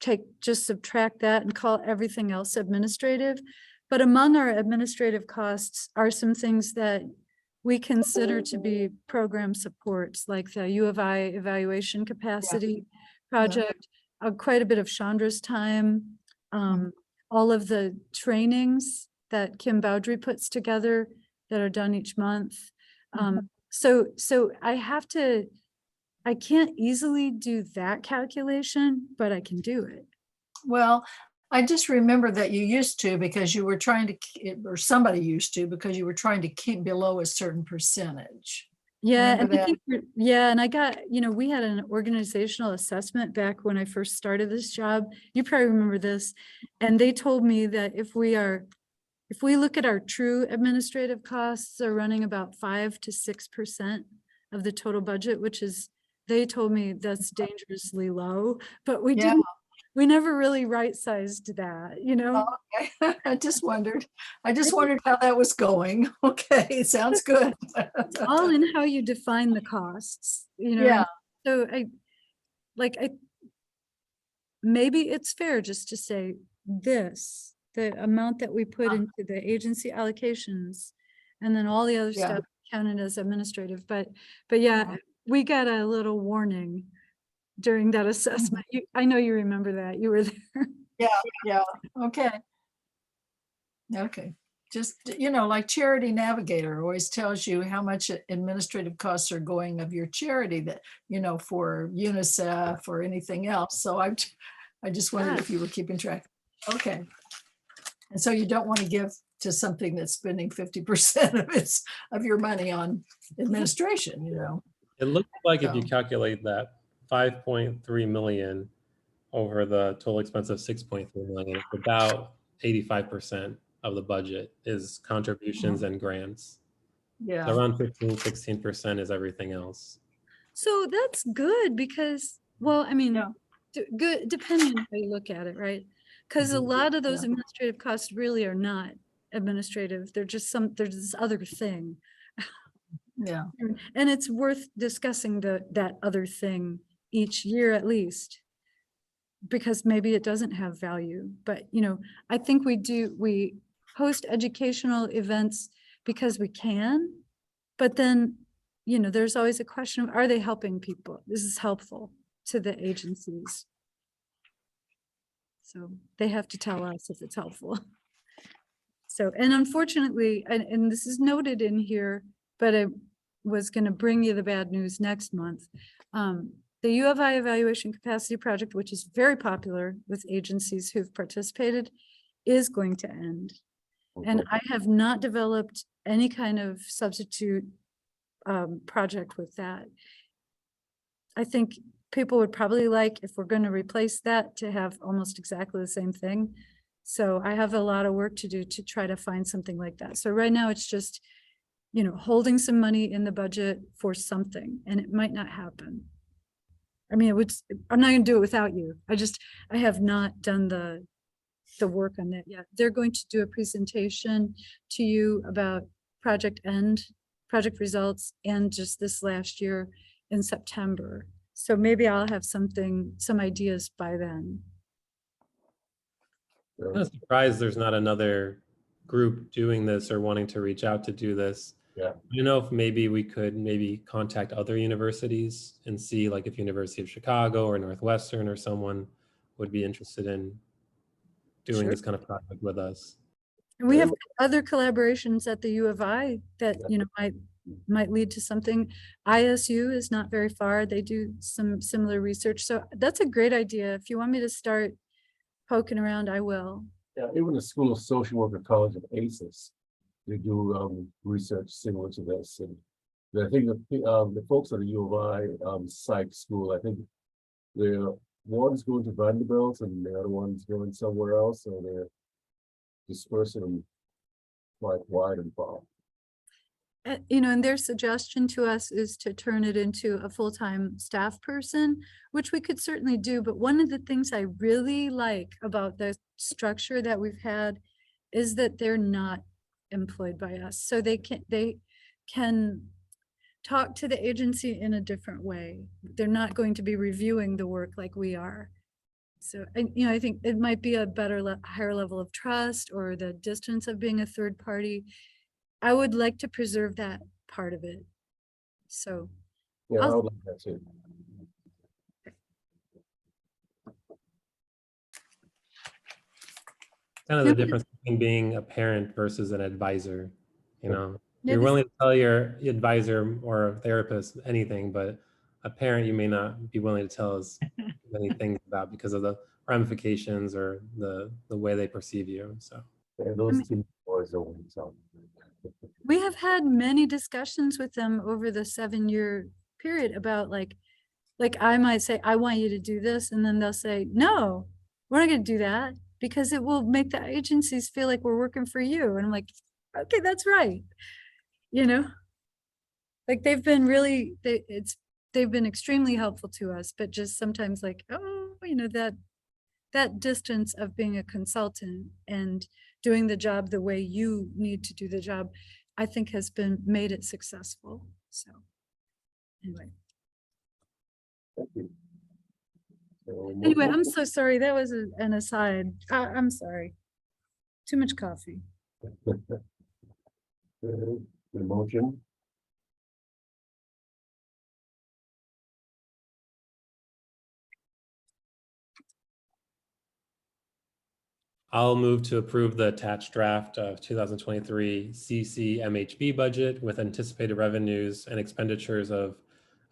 subtract that and call everything else administrative. But among our administrative costs are some things that we consider to be program supports, like the U of I evaluation capacity project, quite a bit of Chandra's time, all of the trainings that Kim Bowdry puts together that are done each month. So I can't easily do that calculation, but I can do it. Well, I just remember that you used to because you were trying to, or somebody used to, because you were trying to keep below a certain percentage. Yeah, Remember and I that? think and I got, we had an organizational assessment back when I first started this job. You probably remember this. And they told me that if we look at our true administrative costs are running about 5 to 6% of the total budget, which is, they told me that's dangerously low, but we never really right-sized that, Okay. I just wondered how that was going. Okay, sounds good. all in how you define the costs, Yeah. So maybe it's fair just to say the amount that we put into the agency allocations, and then all the other Yeah. stuff counted as administrative, but yeah, we got a little warning during that assessment. I know you remember that, you were there. Yeah, okay. Okay, just, like Charity Navigator always tells you how much administrative costs are going of your charity that, for UNICEF or anything else. So I just wondered if you were keeping track. Okay. And so you don't want to give to something that's spending 50% of your money on administration, It looks like if you So- calculate that 5.3 million over the total expense of 6.3 million, it's about 85% of the budget is contributions and grants. Yeah. So around 16% is everything else. So that's good because, well, I mean, Yeah. good, depending on how you look at it, right? Because a lot of those Yeah. administrative costs really are not administrative. They're just there's this other thing. Yeah. And it's worth discussing that other thing each year at least, because maybe it doesn't have value. But, I think we host educational events because we can, but then, there's always a question of, are they helping people? This is helpful to the agencies. So they have to tell us if it's helpful. So, and unfortunately, and this is noted in here, but I was going to bring you the bad news next month. The U of I Evaluation Capacity Project, which is very popular with agencies who've participated, is going to end. And I have not developed any kind of substitute project with that. I think people would probably like, if we're going to replace that, to have almost exactly the same thing. So I have a lot of work to do to try to find something like that. So right now it's just, holding some money in the budget for something, and it might not happen. I mean, I'm not going to do it without you. I have not done the work on that yet. They're going to do a presentation to you about project results, and just this last year in September. So maybe I'll have some ideas by then. I'm not surprised there's not another group doing this or wanting to reach out to do this. Yeah. I don't know if maybe we could contact other universities and see like if University of Chicago or Northwestern or someone would be interested in doing this kind of project with us. And we have other collaborations at the U of I that, might lead to something. ISU is not very far. They do some similar research. So that's a great idea. If you want me to start poking around, I will. Yeah, even the School of Social Work at College of ACES, they do research similar to this. And I think the folks at the U of I psych school, I think one's going to Vanderbilt and the other one's going somewhere else. So they're dispersing them quite wide and far. And their suggestion to us is to turn it into a full-time staff person, which we could certainly do. But one of the things I really like about the structure that we've had is that they're not employed by us. So they can talk to the agency in a different way. They're not going to be reviewing the work like we are. So, I think it might be a higher level of trust, or the distance of being a third party. I would like to preserve that part of it. So Yeah, I would like that too. kind of the Yeah, but- difference between being a parent versus an advisor. You know, Yeah, you're this- willing to tell your advisor or therapist anything, but a parent you may not be willing to tell as many things about because of the ramifications or the way they perceive you. So And those two boys are so. We have had many discussions with them over the 7-year period about like I might say, I want you to do this. And then they'll say, no, we're not going to do that because it will make the agencies feel like we're working for you. And I'm like, okay, that's right. You know, like they've been really, they've been extremely helpful to us, but just sometimes like, oh, you know, that distance of being a consultant and doing the job the way you need to do the job, I think has been made it successful. So anyway. Thank you. So, Anyway, I'm so sorry. That was an aside. I'm sorry. Too much coffee. The motion, I'll move to approve the attached draft of 2023 CCMHB budget with anticipated revenues and expenditures of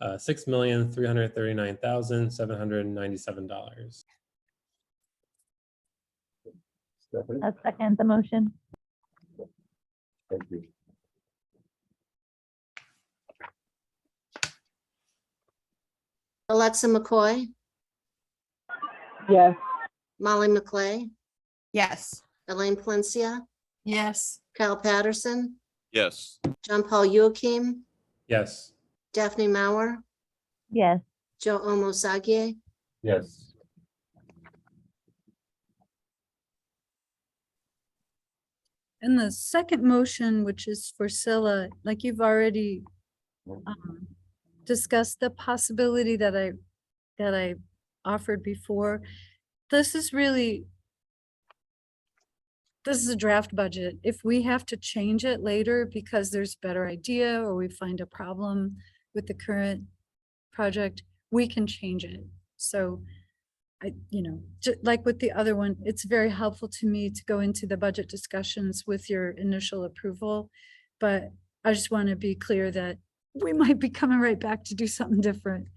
$6,339,797. Stephanie, A second the motion. thank you. Alexa McCoy, Yes. Molly McClay, Yes. Elaine Palencia, Yes. Kyle Patterson, Yes. John Paul Joachim, Yes. Daphne Maurer, Yes. Joe Omosagie, Yes. And the second motion, which is for Scylla, like you've already discussed the possibility that I offered before. This is really, this is a draft budget. If we have to change it later because there's a better idea or we find a problem with the current project, we can change it. So you know, like with the other one, it's very helpful to me to go into the budget discussions with your initial approval. But I just want to be clear that we might be coming right back to do something different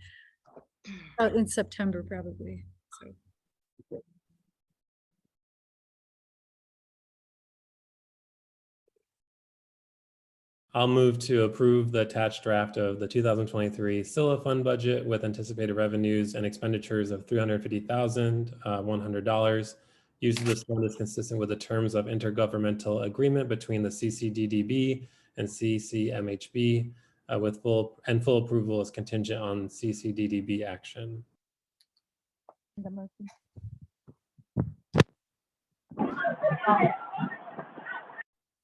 in September, probably. So. I'll move to approve the attached draft of the 2023 Scylla Fund budget with anticipated revenues and expenditures of $350,100. Use of this fund is consistent with the terms of intergovernmental agreement between the CCDDB and CCMHB, with full approval is contingent on CCDDB action. The motion.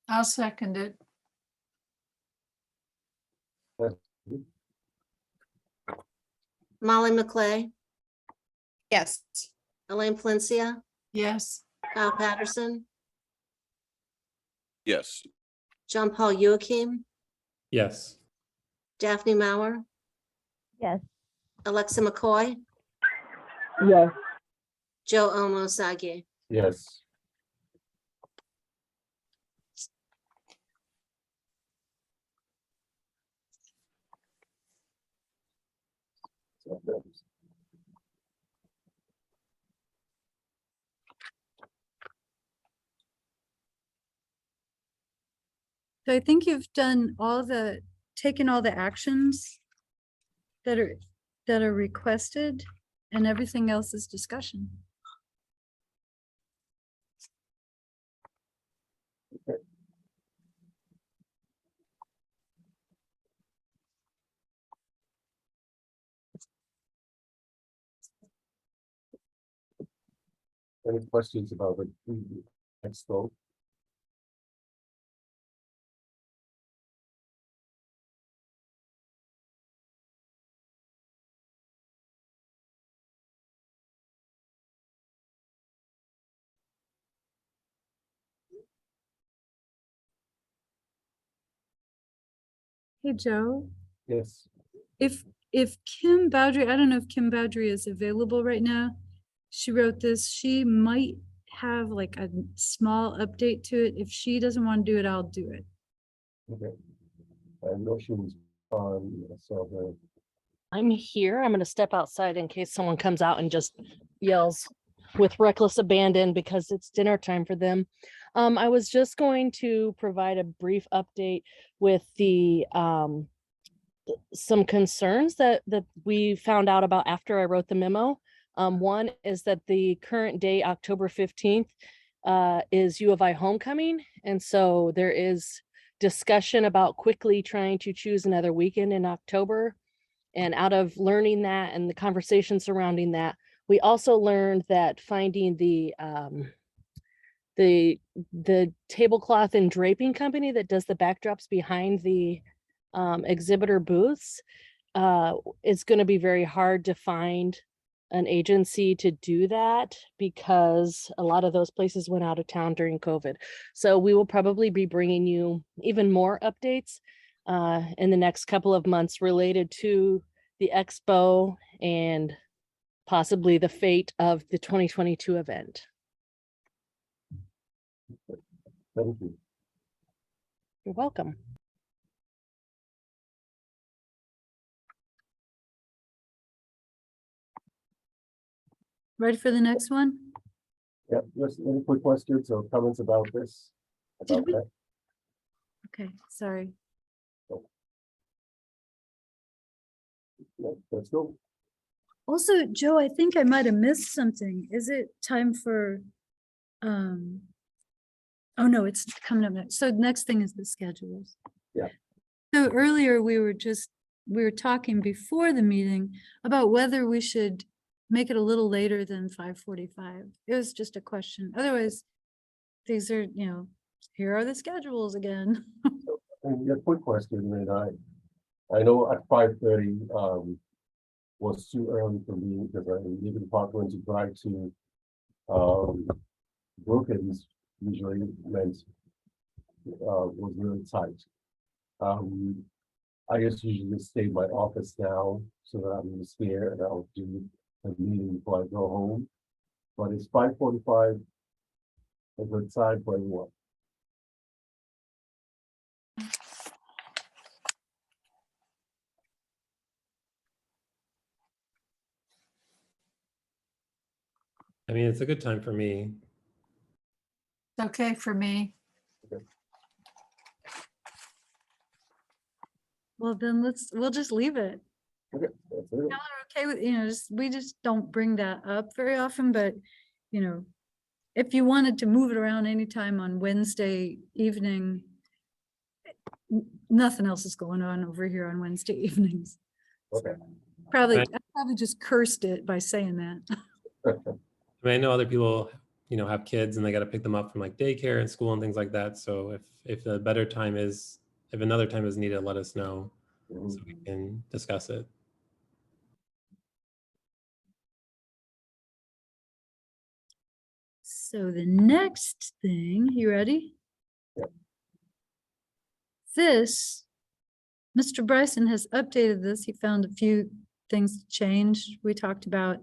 I'll second it. Molly McClay, Yes. Elaine Palencia, Yes. Kyle Patterson, Yes. John Paul Joachim, Yes. Daphne Maurer, Yes. Alexa McCoy, Yes. Joe Omosagie. Yes. So I think you've done taken all the actions that are requested, and everything else is discussion. Any questions about the next vote? Hey, Joe, Yes. if Kim Boudry, I don't know if Kim Boudry is available right now. She wrote this, she might have like a small update to it. If she doesn't want to do it, I'll do it. Okay. I know she was on, so the. I'm here. I'm going to step outside in case someone comes out and just yells with reckless abandon because it's dinner time for them. I was just going to provide a brief update with the some concerns that we found out about after I wrote the memo. One is that the current day, October 15th, is U of I homecoming. And so there is discussion about quickly trying to choose another weekend in October. And out of learning that and the conversation surrounding that, we also learned that finding the tablecloth and draping company that does the backdrops behind the exhibitor booths is going to be very hard to find an agency to do that because a lot of those places went out of town during COVID. So we will probably be bringing you even more updates in the next couple of months related to the expo and possibly the fate of the 2022 event. Thank you. You're welcome. Ready for the next one? Yeah, just any quick questions or comments about this? Did About we- that? Okay, sorry. Yeah, let's go. Also, Joe, I think I might have missed something. Is it time for, oh no, it's coming up next. So next thing is the schedules. Yeah. So earlier we were talking before the meeting about whether we should make it a little later than 5:45. It was just a question. Otherwise, these are, here are the schedules again. And yeah, quick question, and I know at 5:30 was too early for me because I live in Parkland to drive to Brookings usually meant was really tight. I just usually stay in my office now so that I'm just here and I'll do a meeting before I go home. But it's 5:45 a good time for anyone. I mean, it's a good time for me. It's okay for me. Well, then we'll just leave it. Okay, that's it. Y'all are okay with, we just don't bring that up very often, but, if you wanted to move it around anytime on Wednesday evening, nothing else is going on over here on Wednesday evenings. Okay. I Right. probably just cursed it by saying that. I mean, I know other people, have kids and they got to pick them up from like daycare and school and things like that. So if another time is needed, let us know Mhm. so we can discuss it. So the next thing, you ready? Yeah. This, Mr. Bryson has updated this. He found a few things to change. We talked about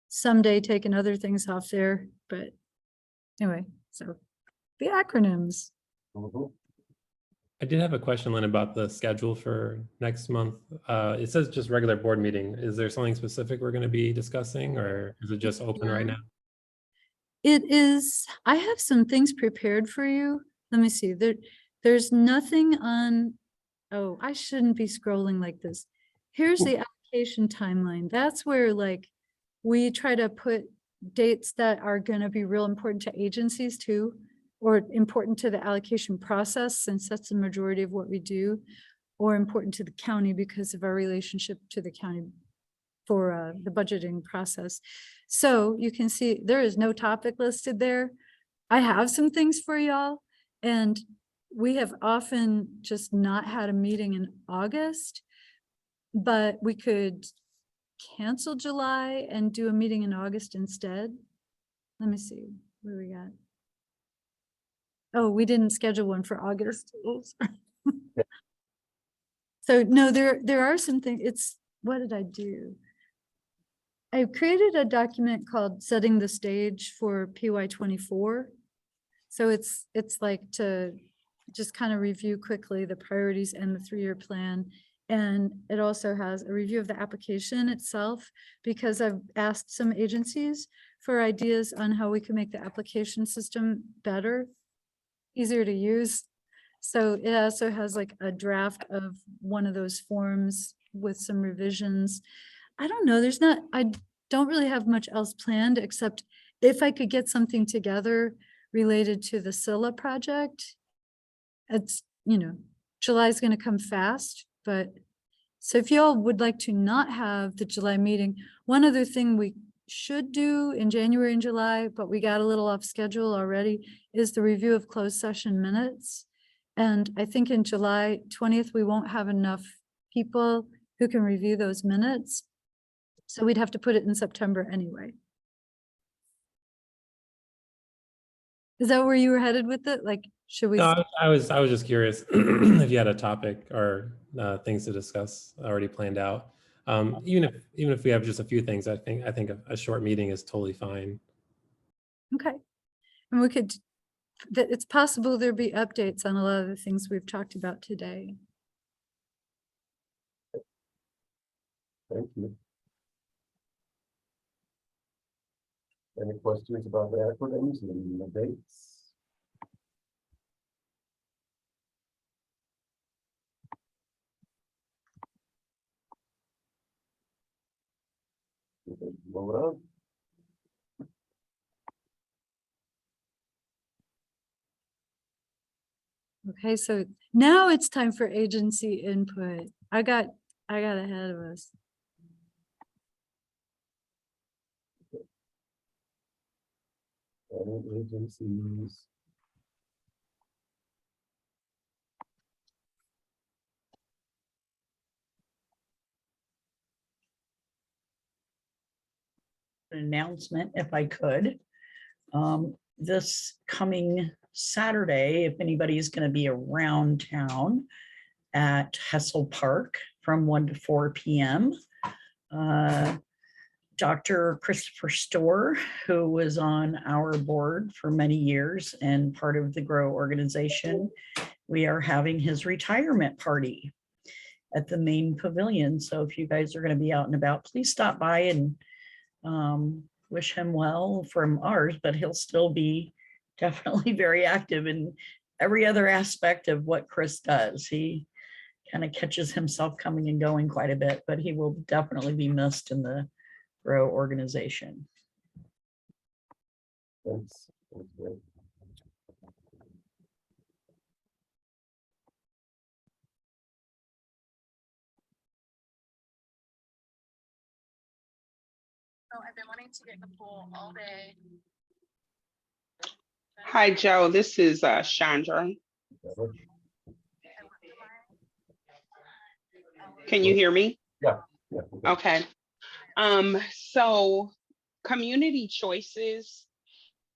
someday taking other things off there, but anyway, so the acronyms. Mhm. I did have a question, Lynn, about the schedule for next month. It says just regular board meeting. Is there something specific we're going to be discussing, or is it just open right now? It is, I have some things prepared for you. Let me see, there's nothing on, oh, I shouldn't be scrolling like this. Here's the application timeline. That's where we try to put dates that are gonna be real important to agencies too, or important to the allocation process, since that's the majority of what we do, or important to the county because of our relationship to the county for the budgeting process. So you can see there is no topic listed there. I have some things for y'all, and we have often just not had a meeting in August, but we could cancel July and do a meeting in August instead. Let me see, what do we got? Oh, we didn't schedule one for August. Oops. So no, there are some things, what did I do? I created a document called Setting the Stage for PY24. So it's like to just kind of review quickly the priorities and the 3-year plan. And it also has a review of the application itself, because I've asked some agencies for ideas on how we can make the application system better, easier to use. So it also has like a draft of one of those forms with some revisions. I don't know, I don't really have much else planned, except if I could get something together related to the Scylla project. It's, July's gonna come fast, but so if y'all would like to not have the July meeting, one other thing we should do in January and July, but we got a little off schedule already, is the review of closed session minutes. And I think in July 20th, we won't have enough people who can review those minutes. So we'd have to put it in September anyway. Is that where you were headed with it? Like, should we? No, I was just curious if you had a topic or things to discuss already planned out. Even if we have just a few things, I think a short meeting is totally fine. Okay. And we could, it's possible there'll be updates on a lot of the things we've talked about today. Thank you. Any questions about the acronyms and the dates? Move on. Okay, so now it's time for agency input. I got ahead of us. Any agencies? Announcement, if I could. This coming Saturday, if anybody is going to be around town at Hessel Park from 1 to 4 p.m. Dr. Christopher Storr, who was on our board for many years and part of the GROW organization, we are having his retirement party at the main pavilion. So if you guys are going to be out and about, please stop by and wish him well from ours, but he'll still be definitely very active in every other aspect of what Chris does. He kind of catches himself coming and going quite a bit, but he will definitely be missed in the GROW organization. Thanks. That's great. So I've been wanting to get the pool all day. Hi, Joe. This is Chandra. Can you hear me? Yeah. Okay. So Community Choices,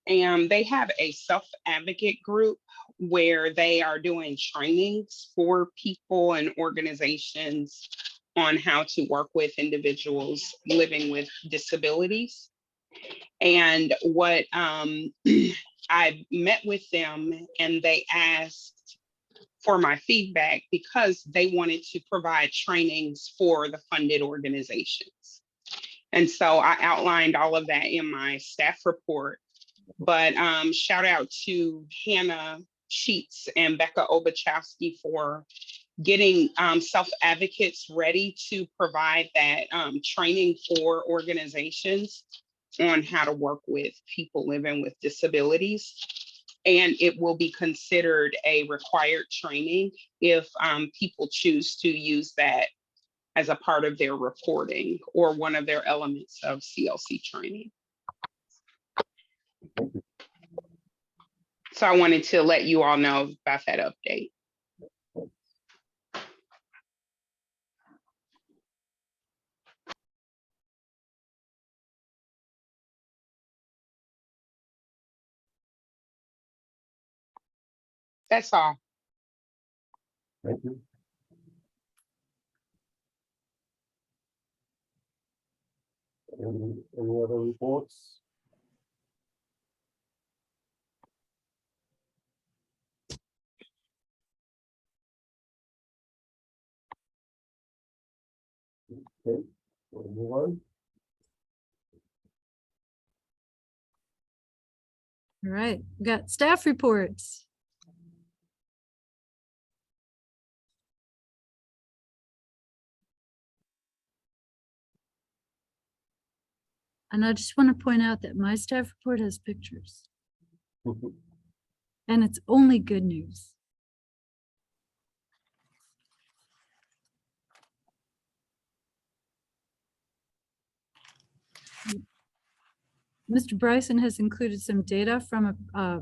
and they have a self-advocate group where they are doing trainings for people and organizations on how to work with individuals living with disabilities. And what I met with them, and they asked for my feedback because they wanted to provide trainings for the funded organizations. And so I outlined all of that in my staff report. But shout out to Hannah Sheets and Becca Obachowski for getting self-advocates ready to provide that training for organizations on how to work with people living with disabilities. And it will be considered a required training if people choose to use that as a part of their reporting or one of their elements of CLC training. So I wanted to let you all know about that update. That's all. Thank you. Any other reports? Okay, we'll move on. All right, we got staff reports. And I just want to point out that my staff report has pictures. And it's only good news. Mr. Bryson has included some data from a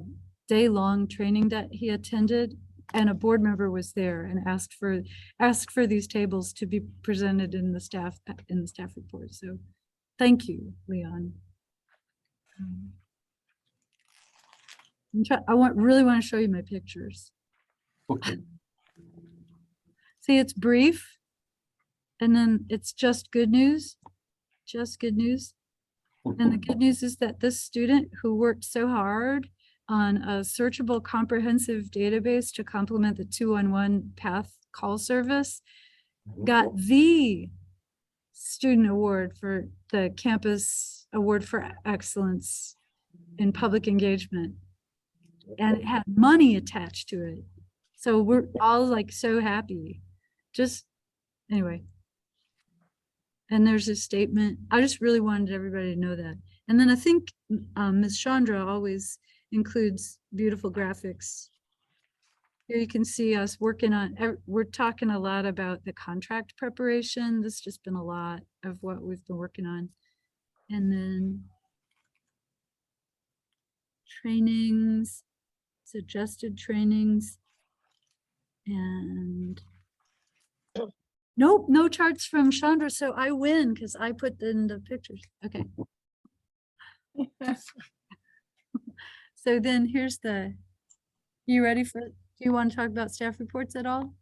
day-long training that he attended, and a board member was there and asked for these tables to be presented in the staff report. So thank you, Leon. Really want to show you my pictures. Okay. See, it's brief, and then it's just good news, just good news. And the good news is that this student who worked so hard on a searchable comprehensive database to complement the 211 path call service got the student award for the campus award for excellence in public engagement. And it had money attached to it. So we're all like so happy. Just anyway. And there's a statement. I just really wanted everybody to know that. And then I think Ms. Chandra always includes beautiful graphics. Here you can see us working on, we're talking a lot about the contract preparation. This has just been a lot of what we've been working on. And then trainings, suggested trainings, and nope, no charts from Chandra, so I win because I put in the pictures. Okay. So then here's you ready do you want to talk about staff reports at all?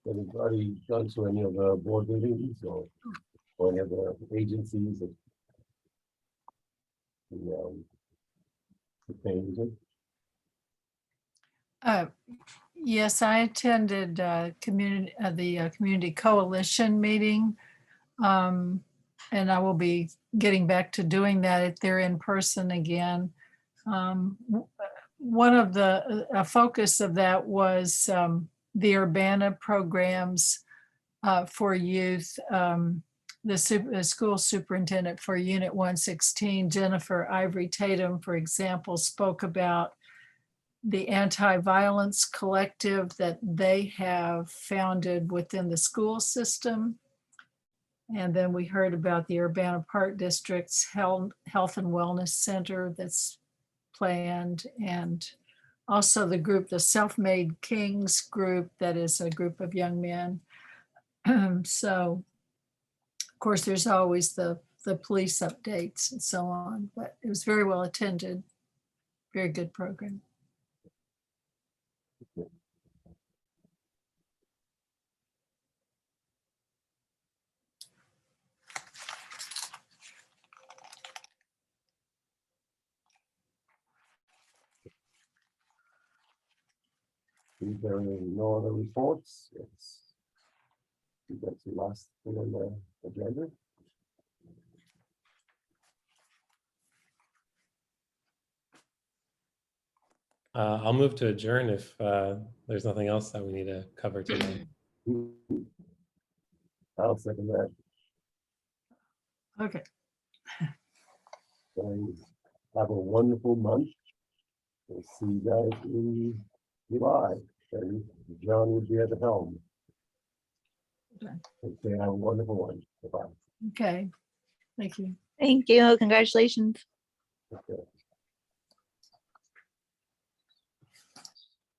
Anybody gone to any of the board meetings or any of the agencies that pertain to? Yes, I attended the Community Coalition meeting. And I will be getting back to doing that if they're in person again. One of the focus of that was the Urbana programs for youth. The school superintendent for Unit 116, Jennifer Ivory Tatum, for example, spoke about the anti-violence collective that they have founded within the school system. And then we heard about the Urbana Park District's Health and Wellness Center that's planned, and also the group, the Self-Made Kings group, that is a group of young men. So, of course, there's always the police updates and so on, but it was very well attended, very good program. Is there no other reports? Yes. That's the last thing on the agenda. I'll move to adjourn if there's nothing else that we need to cover today. I'll second that. Okay. So have a wonderful month. We'll see you guys in July, and John will be at the helm. Okay, have a wonderful one. Bye-bye. Okay, thank you. Thank you. Congratulations. Okay.